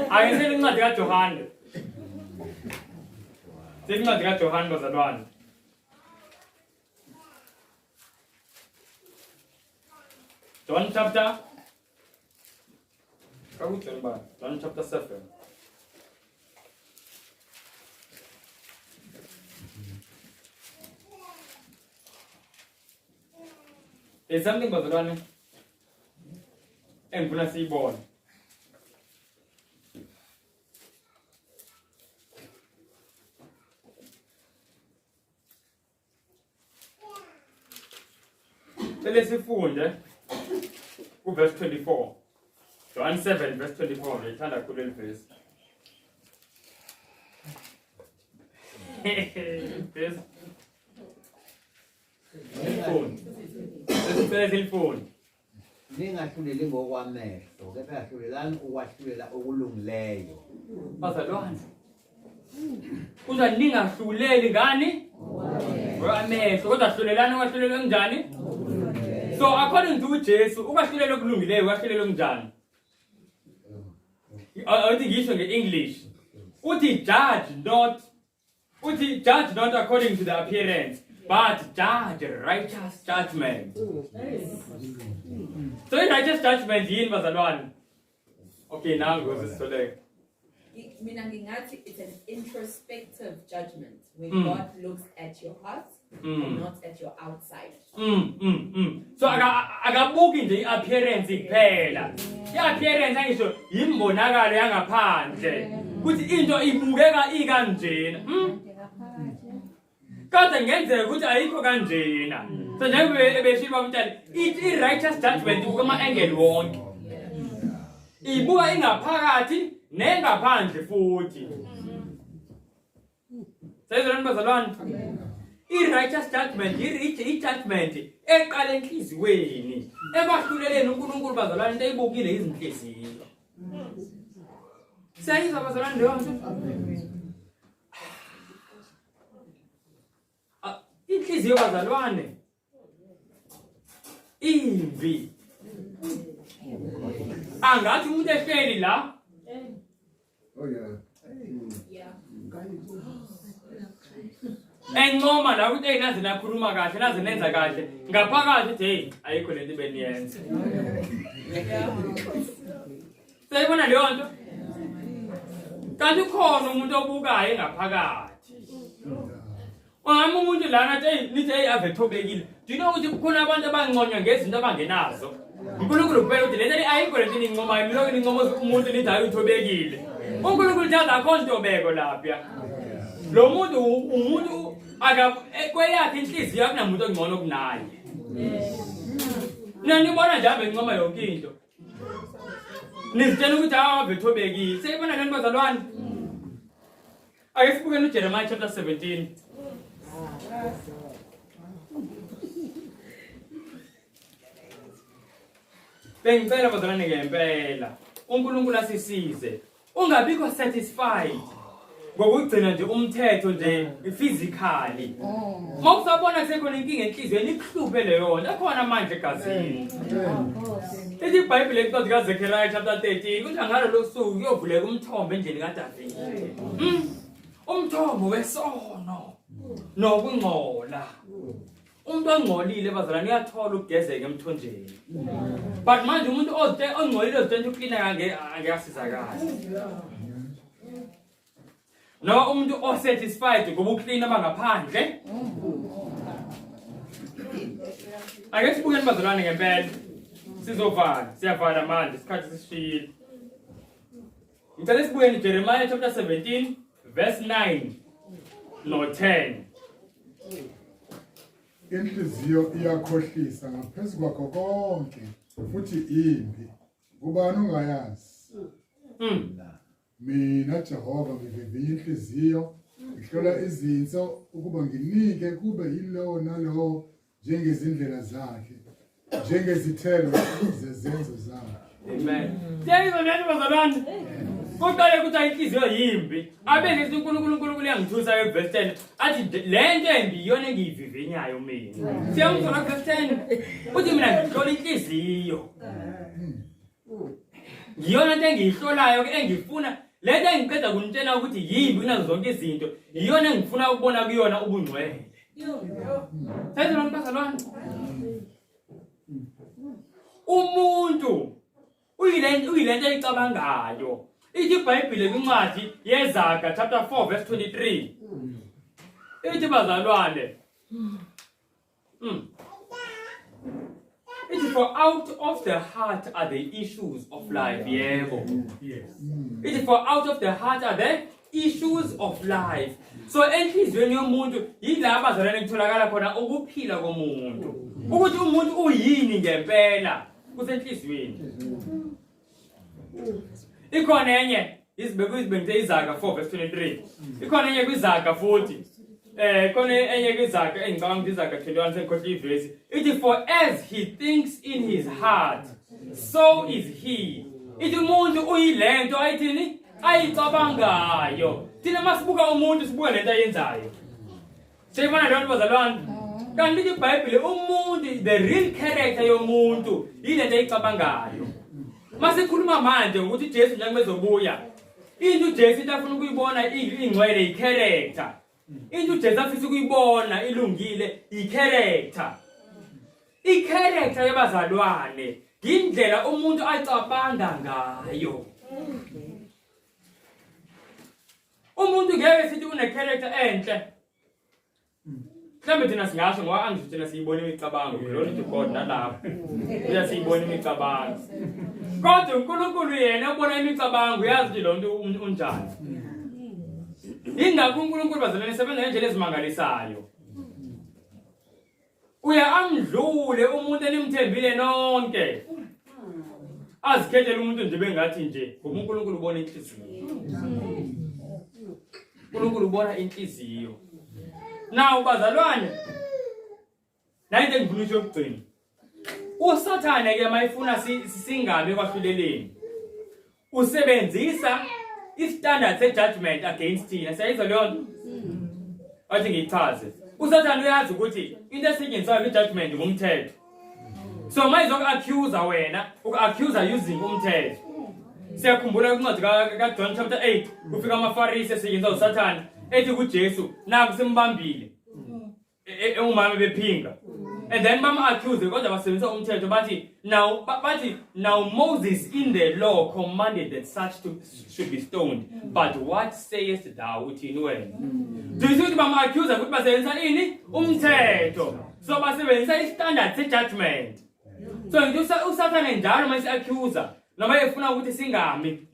Ayisele incwadi kaJohane. Seyincwadi kaJohane bazalwane. John chapter 7. There's something bazalwane engifuna siyibone. Ngicela sifunde verse 24. John 7 verse 24. Ngithanda kakhulu le verse. Verse. Phone. Ningahluleli ngokwamehlo, kepha yahlulelani ukwahlulela okulungileyo. Bazalwane. Uza ningahluleli ngani? Ngokwamehlo. Kodwa hlulelani ukwahlulela kanjani? So according to uJesu, ukwahlulela okulungileyo, ukwahlulela kanjani? Awuthi ngisho ngeEnglish. Uthi judge not according to the appearance, but judge righteous judgment. So righteous judgment yini bazalwane? Okay, now goes this today. Mina ngingathi it's an introspective judgment where God looks at your heart and not at your outside. So akabuki nje iappearance kuphela. Iappearance angisho yimbonakalo yangaphandle. Kuthi into ibukeka ikanjena. Kodwa ngenzeka ukuthi ayikho kanjena. So njengoba ebeshilo bamtshali, i righteous judgment kuma angle wonke. Ibuka ingaphakathi nengaphandle futhi. Sayizona bazalwane. I-righteous judgment, i-judgment eqala enhliziyweni. Ebahluleleni uNkulunkulu bazalwane into ayibukile izinhliziyo. Sayizwa bazalwane leyo nto. Inhliziyo bazalwane. Imbi. Angathi umuntu ehleli la. Oh yeah. Encoma la ukuthi nazi nakhuluma kahle, nazi nenza kahle. Ngaphakathi uthi hey, ayikho lento beniyenza. Sayibona leyo nto? Kanti khona umuntu obukayo ngaphakathi. Wami umuntu lana nithi hey ave thobekile. Do you know ukuthi kukhona abantu abanconywa ngezinto abangenazo? uNkulunkulu kuphela uthi lento ayikho lento nincomayo, lokho nincomo umuntu nithi hayi uthobekile. uNkulunkulu uthanda akho intobeko lapha. Lo muntu umuntu kweyakhe inhliziyo akunamuntu ongcono kunaye. Nanibona nje ave ncoma yonke into. Nizitshela ukuthi ave thobekile. Seyibona lento bazalwane. Ake sibukeni uJeremiah chapter 17. Bengicela bazalwane ngempela. uNkulunkulu asisize. Ungabikho satisfied ngokugcina nje umthetho nje physically. Mawusabona kusekhona inkinga enhlizweni ikuhluphe leyo nto, ekhona manje egazini. Ithi iBhayibheli encwadi kaZechariah chapter 13 kuthi ngalo lo suku kuyovuleka umthombo endlini kaDavide. Umthombo wesono nokungcola. Umuntu ongcolile bazalwane uyathola ukugezeka emthonjeni. But manje umuntu ongcolile ozitshela uklina angekasizakala. No umuntu osatisfied ngoba uklina bangaphandle. Ake sibukeni bazalwane ngempela. Sizovala, siyavala manje isikhathi sisishiyile. Ngicela sibukeni Jeremiah chapter 17 verse 9 no 10. Inhliziyo iyakhohlisa ngaphezu kwakho konke futhi imbi. Ubani ungayazi? Mina Jehova ngivivinya inhliziyo, ngihlola izinso ukuba nginike kube yilowo nalowo njengezindlela zakhe, njengezithelo zezenzo zakhe. Amen. Siyayizwa nani bazalwane? Kuqale kuthi inhliziyo yimbi. Abeke ukuthi uNkulunkulu uyangithusa ke verse 10. Athi lento embi iyona engiyivivinyayo mina. Siyamthola verse 10. Uthi mina ngihlola inhliziyo. Ngiyona into engiyihlolayo engifuna lento engiqeda kunitshela ukuthi yimbi kunazo zonke izinto. Iyona engifuna ukubona kuyona ubungcwele. Siyayizwa bazalwane? Umuntu uyilento eyicabangayo. Ithi iBhayibheli kwincwadi yeZaga chapter 4 verse 23. Ithi bazalwane. Ithi for out of the heart are the issues of life. Yebo. Yes. Ithi for out of the heart are the issues of life. So enhlizweni yomuntu yilapha azalane kutholakala khona ukuphila komuntu. Ukuthi umuntu uyini ngempela kusenhlizweni. Ikhona enye izibekwe izaga 4 verse 23. Ikhona enye kwizaga futhi. Khona enye kwizaga engicabanga ukuthi izaga 21 sekhohla ivesi. Ithi for as he thinks in his heart, so is he. Ithi umuntu uyilento ayithini? Ayicabangayo. Thina masibuka umuntu sibuka lento ayenzayo. Seyibona lento bazalwane. Kanti iBhayibheli umuntu, the real character yomuntu yilento ayicabangayo. Masikhuluma manje ukuthi Jesu njengoba ezobuya, into uJesu afuna ukuyibona ingcwele i-character. Into uJesu afisa ukuyibona ilungile i-character. I-character yabazalwane indlela umuntu acabanga ngayo. Umuntu ngeke sithi une-character enhle. Mhlawumbe thina singasho ngoba angisho thina siyibona imicabango, glory to God nalapho. Uyasiyibona imicabango. Kodwa uNkulunkulu yena ubona imicabango, uyazi ukuthi lo muntu unjani. Ingakho uNkulunkulu bazalwane sebenza ngendlela ezimangalisayo. Uya amdlule umuntu enimthembile nonke. Azikhethele umuntu nje bengathi nje, ngoba uNkulunkulu ubona inhliziyo. uNkulunkulu ubona inhliziyo. Now bazalwane, nayinto engifuna ukuyogcina. uSathane ke mayifuna singabe kwahluleleni. Usebenzisa istandard se-judgment against thina. Siyayizwa leyo nto? Athi ngiyichaze. uSathane uyazi ukuthi into esetshenziswayo kwi-judgment ngumthetho. So mayizoku-accuse wena, uku-accuse using umthetho. Siyakhumbula kwincwadi kaJohn chapter 8, kufika amaFarisi esetshenziswa uSathane, ethi kuJesu, naku simbambile. Umama bephinga. And then mama accused kodwa basebenzisa umthetho bathi now Moses in the law commanded that such should be stoned, but what sayest thou? Uthini wena? Do you see ukuthi mama accuse ukuthi basebenzisa ini? Umthetho. So basebenzisa istandard se-judgment. So ngithi uSathane njalo mase accuser noma efuna ukuthi singami.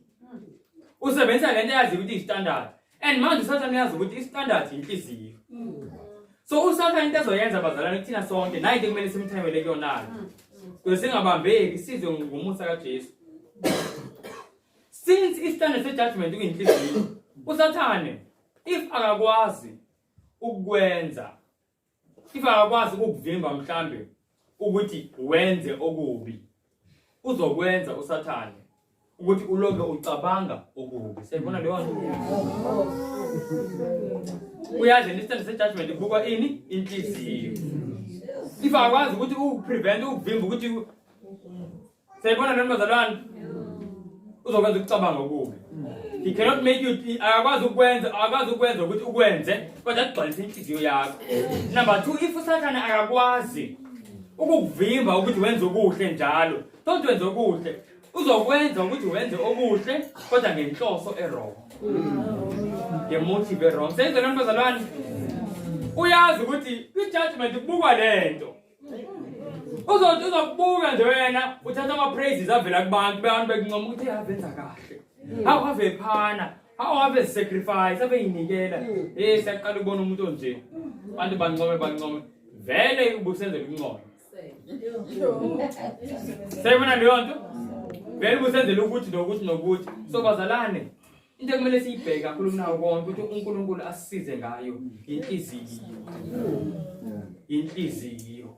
Usebenzisa lento yazi ukuthi istandard. And manje uSathane yazi ukuthi istandard inhliziyo. So uSathane into ezoyenza bazalwane kuthina sonke nayo into kumele simthembele kuyona. Kuze singabambeki sizwe ngumusa kaJesu. Since istandard se-judgment kuyinhliziyo, uSathane if akakwazi ukwenza, if akakwazi ukuvimba mhlambe ukuthi wenze okubi, uzokwenza uSathane ukuthi ulobe ucabanga okubi. Siyabona leyo nto? Uyazi istandard se-judgment kubukwa ini? Inhliziyo. If akwazi ukuthi uprevent ukuvimba ukuthi siyabona nani bazalwane? Uzokwenza ukucabanga okubi. He cannot make you akwazi ukwenza ukuthi ukwenze kodwa agcwalise inhliziyo yakho. Number 2, if uSathane akakwazi ukuvimba ukuthi wenze okuhle njalo, don't wenze okuhle. Uzokwenza ukuthi wenze okuhle kodwa ngenhloso errong. Ngemotive errong. Senze nani bazalwane? Uyazi ukuthi kwi-judgment kubukwa lento. Uzokubuka nje wena uthatha ama-praises avela kubantu bekuncoma ukuthi avenza kahle. How have phana? How have sacrifice? Ave yinikela. Siyaqala ukubona umuntu onje. Abantu bancome. Vele ubusenzela ukuncoma. Sayibona leyo nto? Vele ubusenzela ukuthi nokuthi. So bazalane, into ekumele siyibheke kakhulu kunawo konke ukuthi uNkulunkulu asisize ngayo inhliziyo.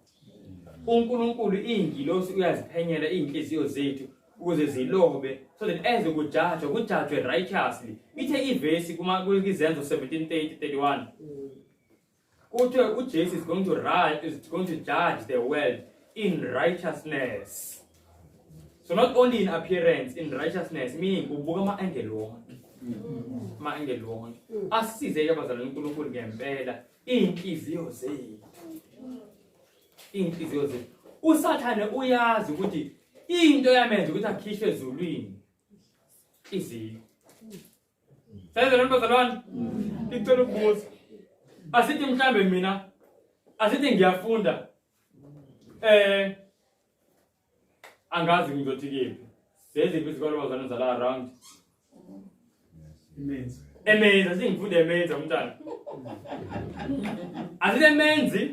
uNkulunkulu ingilosi uyaziphenyela inhliziyo zethu ukuze zilobe, so that eze kujudge righteously. Ithe ivesi kuZenzo 17:30-31. Kuthiwe uJesu is going to judge the world in righteousness. So not only in appearance, in righteousness, meaning ubuka ama-angel wonke. Asisize ke bazalwane uNkulunkulu ngempela inhliziyo zethu. uSathane uyazi ukuthi into yamenza ukuthi akhishwe ezulwini iziyo. Sayizwa nani bazalwane? Ngicela ukubuza. Asithi ngiyafunda. angazi ngizothi kephi. Zeziphi izikole bazana zala around. Immense. Emenza singifunde emenza umntana. Asile menzi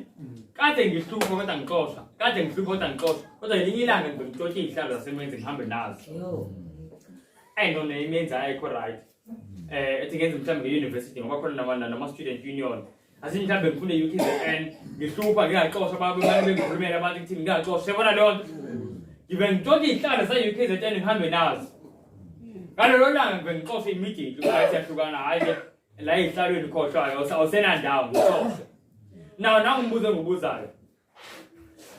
kade ngihlupha kodwa ngixoxa. Kade ngihlupha kodwa ngixoxa. Kodwa ngelinye ilanga ngizomxoxa izihlalo zasemenzi ngihambe nazo. Ayinona imenza ayikho right. Ethi ngenza mhlawumbe nge-university ngoba khona nama-student union. Asithi mhlawumbe ngifunde UKZN ngihlupha ngingaxoxa babe bengikhulumela abantu kuthini ngingaxoxa. Yabona leyo nto? Ngibe ngixoxa izihlalo za-UKZN ngihambe nazo. Ngalolo langa ngibe ngixoxe immediately ukuthi siyahlukana hayi ke la ezihlalweni khohlwayo awusenandawo ngixoxe. Naw nangibuze ngobuzayo.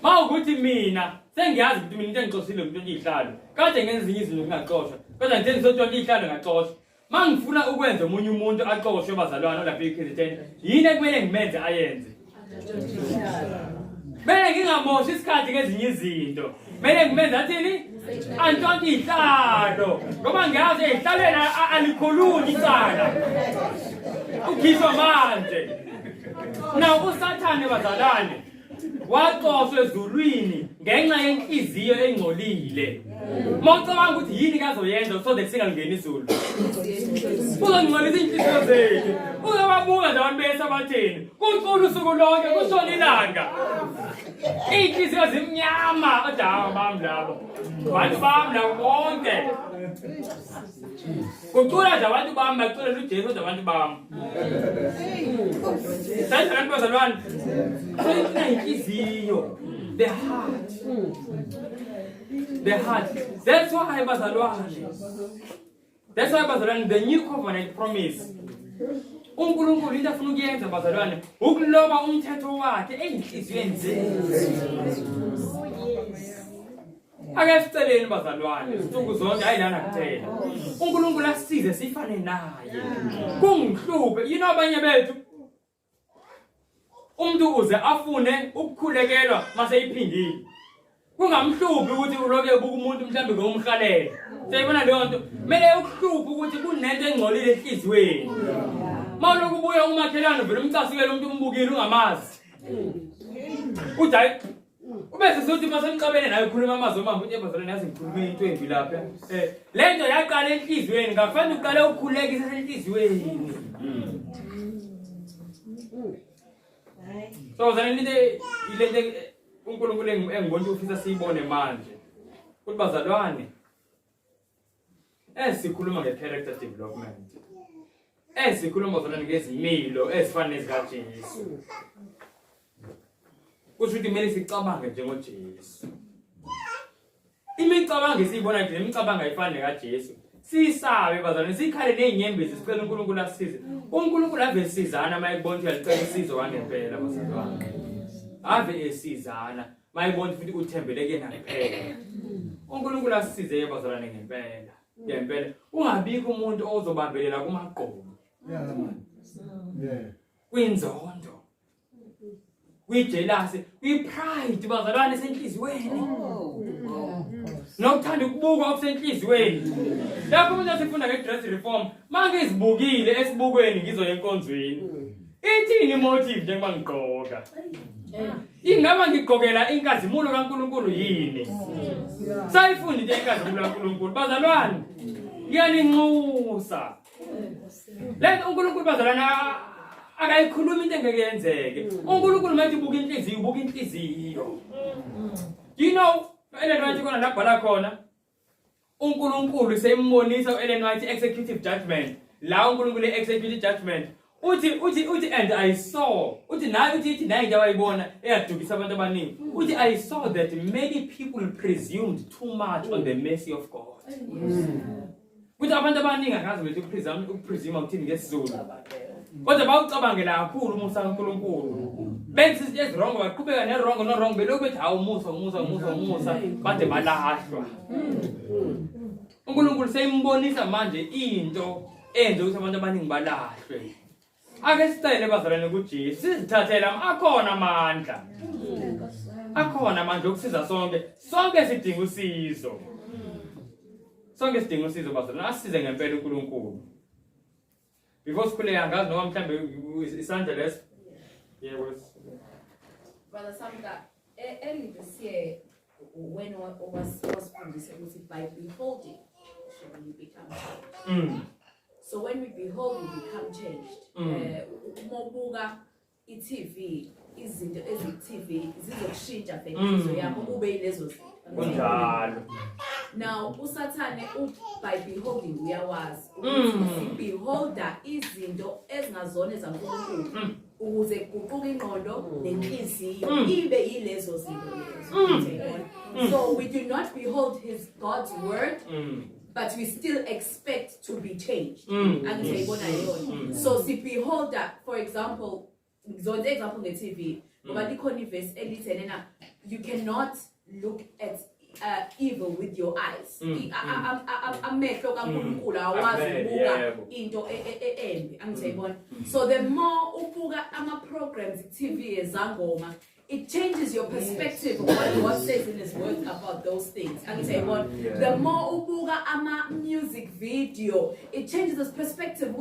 Mawukuthi mina sengiyazi ukuthi mina into engixoxile umuntu oyihlalo. Kade ngenza ezinye izinto ngingaxoxa. Kodwa ngithe ngisotshontsha izihlalo ngaxoxa. Mangifuna ukwenza omunye umuntu axoxe bazalwane lapha eKZN, yini ekumele ngimenze ayenze? Mele ngingamoshi isikhathi ngezinye izinto. Mele ngimenze athini? Antshontshe izihlalo. Ngoba ngiyazi ezihlalweni alikhulumi icala. Ukhishwa manje. Naw usathane bazalwane waxoshwa ezulwini ngenxa yenhliziyo engcolile. Mawucabanga ukuthi yini kazoyenza so that singangeni izulu. Uzongcolisa inhliziyo zethu. Uzobabuka nje abantu besabatheni. Kucula usuku lonke kushona ilanga. Inhliziyo zimnyama odawa bami labo. Abantu bami labo bonke. Kucula nje abantu bami baculela uJesu kodwa abantu bami. Sathi abantu bazalwane. So inhliziyo, the heart. The heart. That's why bazalwane, the new covenant promise. uNkulunkulu into afuna ukuyenza bazalwane ukuloba umthetho wakhe enhliziyweni zethu. Ake siceleni bazalwane izinsuku zonke ayilana kuthela. uNkulunkulu asize sifane naye. Kungihluphe yini abanye bethu umuntu uze afune ukukhulekelwa mase iphindile. Kungamhluphi ukuthi uloke ubuka umuntu mhlambe ngomkhalelo. Siyibona leyo nto. Mele ukuhluphi ukuthi kunento engcolile enhliziyweni. Mawuloku ubuya umakhelane vele umcasikele umuntu umbukile ungamazi. Ujayi ubese sothi mase niqabene naye ukhuluma amazwi omama ukuthi ebazalwane yazi ngikhulume into embi lapha. Lento yaqala enhliziyweni ngafanele uqale ukukhulekisa enhliziyweni. So zanele ile uNkulunkulu engibona ufisa siyibone manje. Ukuthi bazalwane sikhuluma nge-character development. Sikhuluma bazalwane ngezimilo ezifana nezikaJesu. Kusho ukuthi kumele sicabange njengoJesu. Imicabango esiyibona nje imicabango ayifani nekaJesu. Sisabe bazalwane sikhale nezinyembezi sicela uNkulunkulu asize. uNkulunkulu ave esizana mayibona ukuthi uyalicela usizo wangempela bazalwane. Ave esizana mayibona futhi uthembele kuyena ngempela. uNkulunkulu asize bazalwane ngempela. Ngempela ungabikho umuntu ozobambelela kumaqobo. Kwinzondo. Kwijealousy, kwipride bazalwane senhliziyweni. Nokuthanda ukubuka okusenhliziyweni. Lapho umuntu asifunda nge-dress reform, manje izibukile esibukweni ngizoya enkonzweni. Ithini motive njengoba ngigqoka? Ingaba ngigqokela inkazimulo kaNkulunkulu yini? Sayifunda into yenkazimulo kaNkulunkulu bazalwane. Ngiyaninxusa. Lethu uNkulunkulu bazalwane akayikhuluma into engeke yenzeke. uNkulunkulu mathi ubuka inhliziyo, ubuka inhliziyo. You know, Ellen White khona labhala khona. uNkulunkulu sembonisa uEllen White executive judgment. La uNkulunkulu executive judgment. Uthi and I saw. Uthi naye uthi naye into awayibona eyadukisa abantu abaningi. Uthi I saw that many people presumed too much on the mercy of God. Uthi abantu abaningi akazi bethu ukupresume ukuthini ngesizulu. Kodwa bawucabangela kakhulu umusa kaNkulunkulu. Benze izinto ezirong baqhubeka nerong no wrong belokhu bethi hawu umusa bade balahlwa. uNkulunkulu sembonisa manje into enze ukuthi abantu abaningi balahlwe. Ake sicele bazalwane kuJesu sizithathela akhona amandla. Akhona amandla okusiza sonke. Sonke sidinga usizo. Sonke sidinga usizo bazalwane asize ngempela uNkulunkulu. Before sikhuleka angazi noma mhlambe isandla leso. Yebo. Brother Samka, early this year, when was by beholding shall you become changed. So when we behold, we become changed. Mobuga i-TV, izinto ezi-TV zizokushintsha vele yakho ube yilezo zinto. Now usathane by beholding uyawazi ukuthi beholder izinto ezingazona ezaNkulunkulu ukuze kuquka ingqondo nenhliziyo ibe yilezo zinto lezo. So we do not behold God's word, but we still expect to be changed. So si beholder, for example, nge-TV, ngoba likhona iverse elithi nena you cannot look at evil with your eyes. Amehlo kaNkulunkulu awazi ukubuka into embi, angizayibona. So the more ubuka ama-programs i-TV ezangoma, it changes your perspective of what God says in His Word about those things. The more ubuka ama music video, it changes the perspective.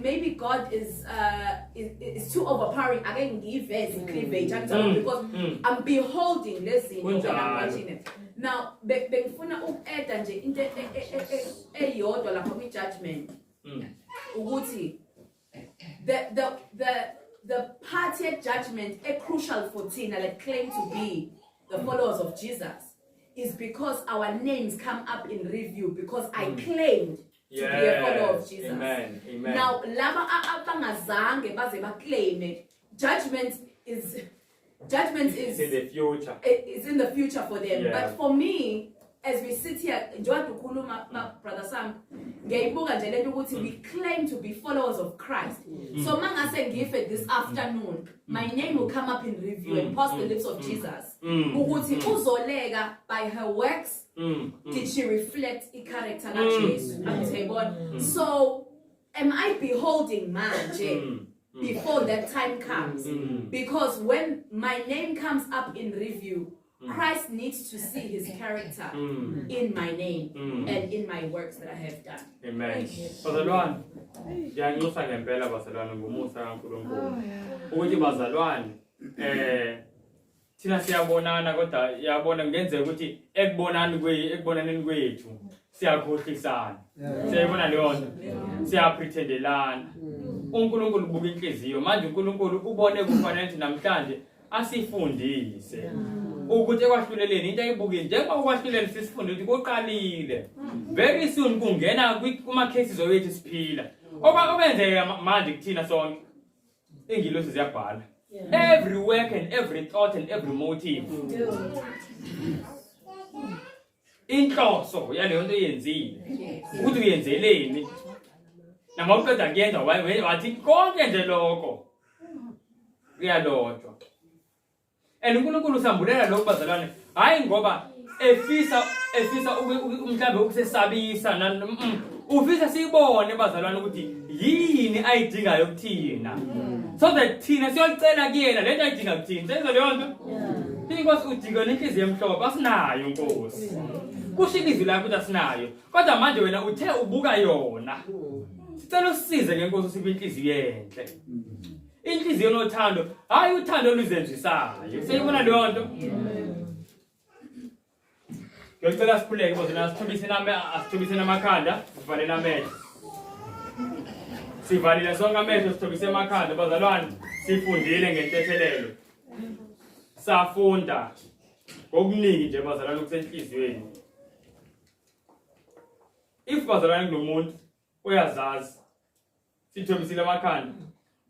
Maybe God is too overpowering. Again, give cleavage because I'm beholding this thing and I'm watching it. Now, bengifuna uku-add nje into eyodwa lapha kwi-judgment. Ukuthi the party at judgment, a crucial for Tina that claim to be the followers of Jesus, is because our names come up in review because I claimed to be a follower of Jesus. Amen. Amen. Now, laba abangazange baze baclaim judgment is in the future. It's in the future for them. Yeah. But for me, as we sit here, Brother Sam, we claim to be followers of Christ. So mangase give it this afternoon, my name will come up in review and pass the lips of Jesus. Uzolega by her works, did she reflect the character of So am I beholding man, before that time comes? Because when my name comes up in review, Christ needs to see His character in my name and in my works that I have done. Amen. Bazalwane, ngiyanxusa ngempela bazalwane ngomusa kaNkulunkulu. Ukuthi bazalwane thina siyabonana kodwa yabona ngenzeka ukuthi ekubonaneni kwethu siyakhohlisana. Siyayibona leyo nto. Siyapretendelana. uNkulunkulu ubuka inhliziyo. Manje uNkulunkulu ubone kufanele namhlanje asifundise. Ukuthi ekwahluleleni into ayibukile njengoba ukwahlulele sisifunde ukuthi koqalile very soon kungena kuma cases wethu siphila okwenzeka manje kuthina sonke ingilosi ziyabhala every work and every thought and every motive inhloso yaleyo nto yenzile ukuthi uyenzeleni noma uqeda kuyenza wathi konke nje lokho kuyalotshwa. And uNkulunkulu usambulela lokho bazalwane hayi ngoba efisa mhlambe ukusesabisa ufisa sibone bazalwane ukuthi yini ayidingayo kuthina so that thina siyolicela kuyena lento ayidinga kuthina senzo leyo nto inkosi udinga nenhliziyo emhlophe asinayo inkosi kusho ilizwi lakho ukuthi asinayo kodwa manje wena uthe ubuka yona sicela usisize ngenkosi usiphe inhliziyo enhle inhliziyo nothando hayi uthando oluzenzisayo seyibona leyo nto ngicela sikhuleke bazalwane asithobise namakhanda sivalele amehlo sivalile sonke amehlo sithobise emakhanda bazalwane sifundile ngentethelelo safunda ngokuningi nje bazalwane kusenhliziyweni if bazalwane kunomuntu uyazazi sithobisile amakhanda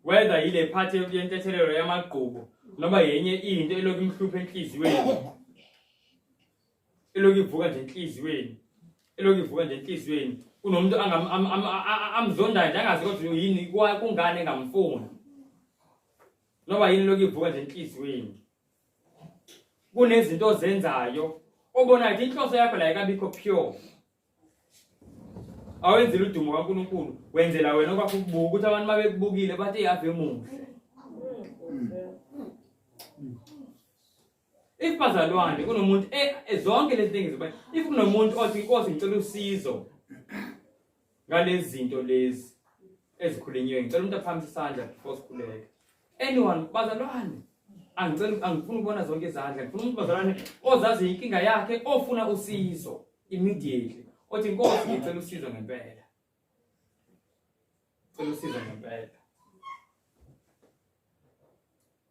whether yile part yentethelelo yamagqubo noma yenye into eloku imhluphe enhliziyweni eloku ivuka nje enhliziyweni kunomuntu amzondayo nje angazi ukuthi yini kungane engamfuni noma yini eloku ivuka nje enhliziyweni kunezinto ozenzayo obonayo ukuthi inhloso yakho la ikabikho pure awenzela udumo kaNkulunkulu wenzela wena okwakho ukubuka ukuthi abantu mabekubukile bathi yave muhle if bazalwane kunomuntu zonke lezi things if kunomuntu othi inkosi ngicela usizo ngalezi zinto lezi ezikhulinywe ngicela umuntu aphamise isandla before sikhuleke anyone bazalwane angifuni ukubona zonke izandla, ngifuna umuntu bazalwane ozazi inkinga yakhe, ofuna usizo immediately. Othi Nkosi ngicela usizo ngempela. Ngicela usizo ngempela.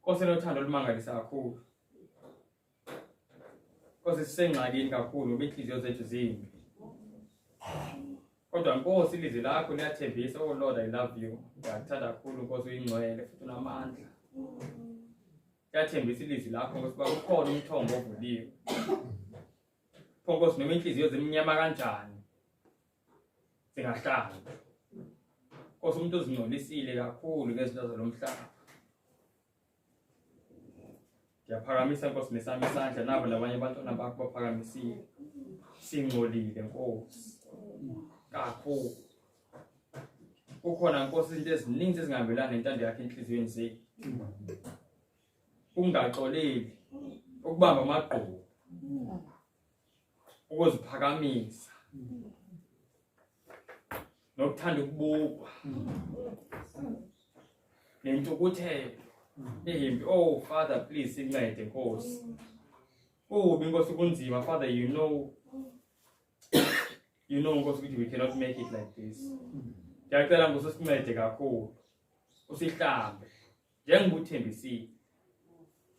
Nkosi nothando olumangalisa kakhulu. Nkosi sisengxakini kakhulu ngoba inhliziyo zethu zimbi. Kodwa Nkosi ilizwi lakho liyathembisa, oh Lord I love you. Ngiyakuthanda kakhulu Nkosi uyingcwele futhi unamandla. Liyathembisa ilizwi lakho Nkosi ukuba ukhona umthombo ovuliwe. Nkosi noma inhliziyo zimnyama kanjani zingahlanga. Nkosi umuntu ozingcolisile kakhulu ngezinto zalomhlaba. Ngiyaphakamisa Nkosi nesami isandla nabo labanye abantwana bakho baphakamisile. Singcolile Nkosi. Kakhulu. Kukhona Nkosi izinto eziningi ezingahambelani nentando yakhe enhliziyweni zethu. Ungaxoleli, ukubamba amagqubu. Ukuziphakamisa. Nokuthanda ukubukwa. Nentukuthelo. Ehimbi, oh Father please sincede Nkosi. Oh Nkosi kunzima Father, you know Nkosi ukuthi we cannot make it like this. Ngiyacela Nkosi sincede kakhulu. Usihlambe. Njengoba uthembisile.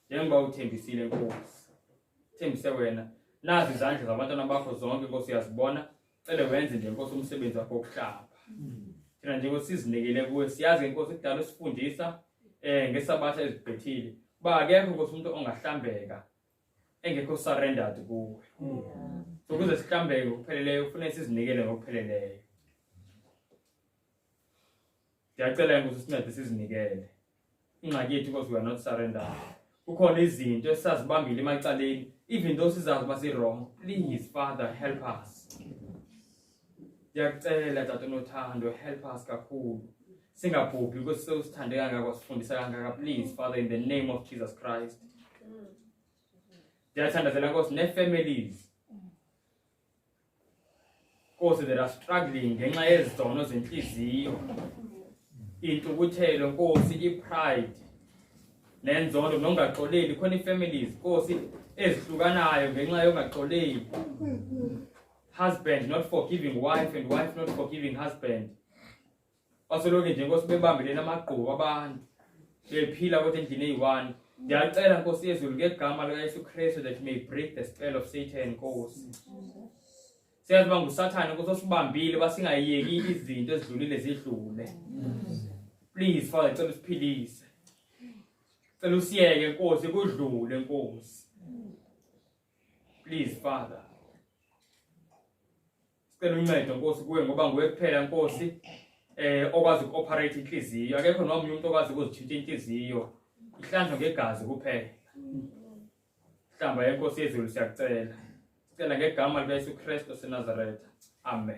Njengoba uthembisile Nkosi. Thembise wena. Nazi izandla zabantwana bakho zonke Nkosi uyazibona. Cela wenze nje Nkosi umsebenzi wakho wokuhlamba. Thina njengoba sizinikele kuwe siyazi Nkosi kudala usifundisa ngesabatha ezibhethile. Ba akekho Nkosi umuntu ongahlambeka engekho surrendered kuwe. So ukuze sihlambeke ngokupheleleyo kufanele sizinikele ngokupheleleyo. Ngiyacela Nkosi sincede sizinikele. Ingxaki yethu Nkosi we are not surrendered. Kukhona izinto esazibambile emacaleni, even though sizazi basi wrong. Please Father help us. Ngiyacela Tata nothando help us kakhulu. Singabhubhi Nkosi sewusithande kangaka wasifundisa kangaka. Please Father in the name of Jesus Christ. Ngiyathandazela Nkosi ne-families. Nkosi that are struggling ngenxa yezizono zenhliziyo. Intukuthelo Nkosi, i-pride. Nenzondo nongaxoleli khona i-families Nkosi ezihlukanayo ngenxa yongaxoleli. Husband not forgiving wife and wife not forgiving husband. Basoloko nje Nkosi bebambelena amagqubu abantu. Bephila kodwa endlini eyi-one. Ngiyacela Nkosi yezulu ngegama likaYesu Kristu that may break the spell of Satan Nkosi. Siyazi uba nguSathane Nkosi osibambile basingayeki izinto ezidlulile zidlule. Please Father cela usiphilise. Cela usiyeke Nkosi kudlule Nkosi. Please Father. Sicela uncedo Nkosi kuwe ngoba nguwe kuphela Nkosi okwazi uku-operate inhliziyo. Akekho nomunye umuntu okwazi ukuzithinta inhliziyo. Ihlanjwa ngegazi kuphela. Hlamba Nkosi yezulu siyakucela. Sicela ngegama likaYesu Kristu waseNazaretha. Amen.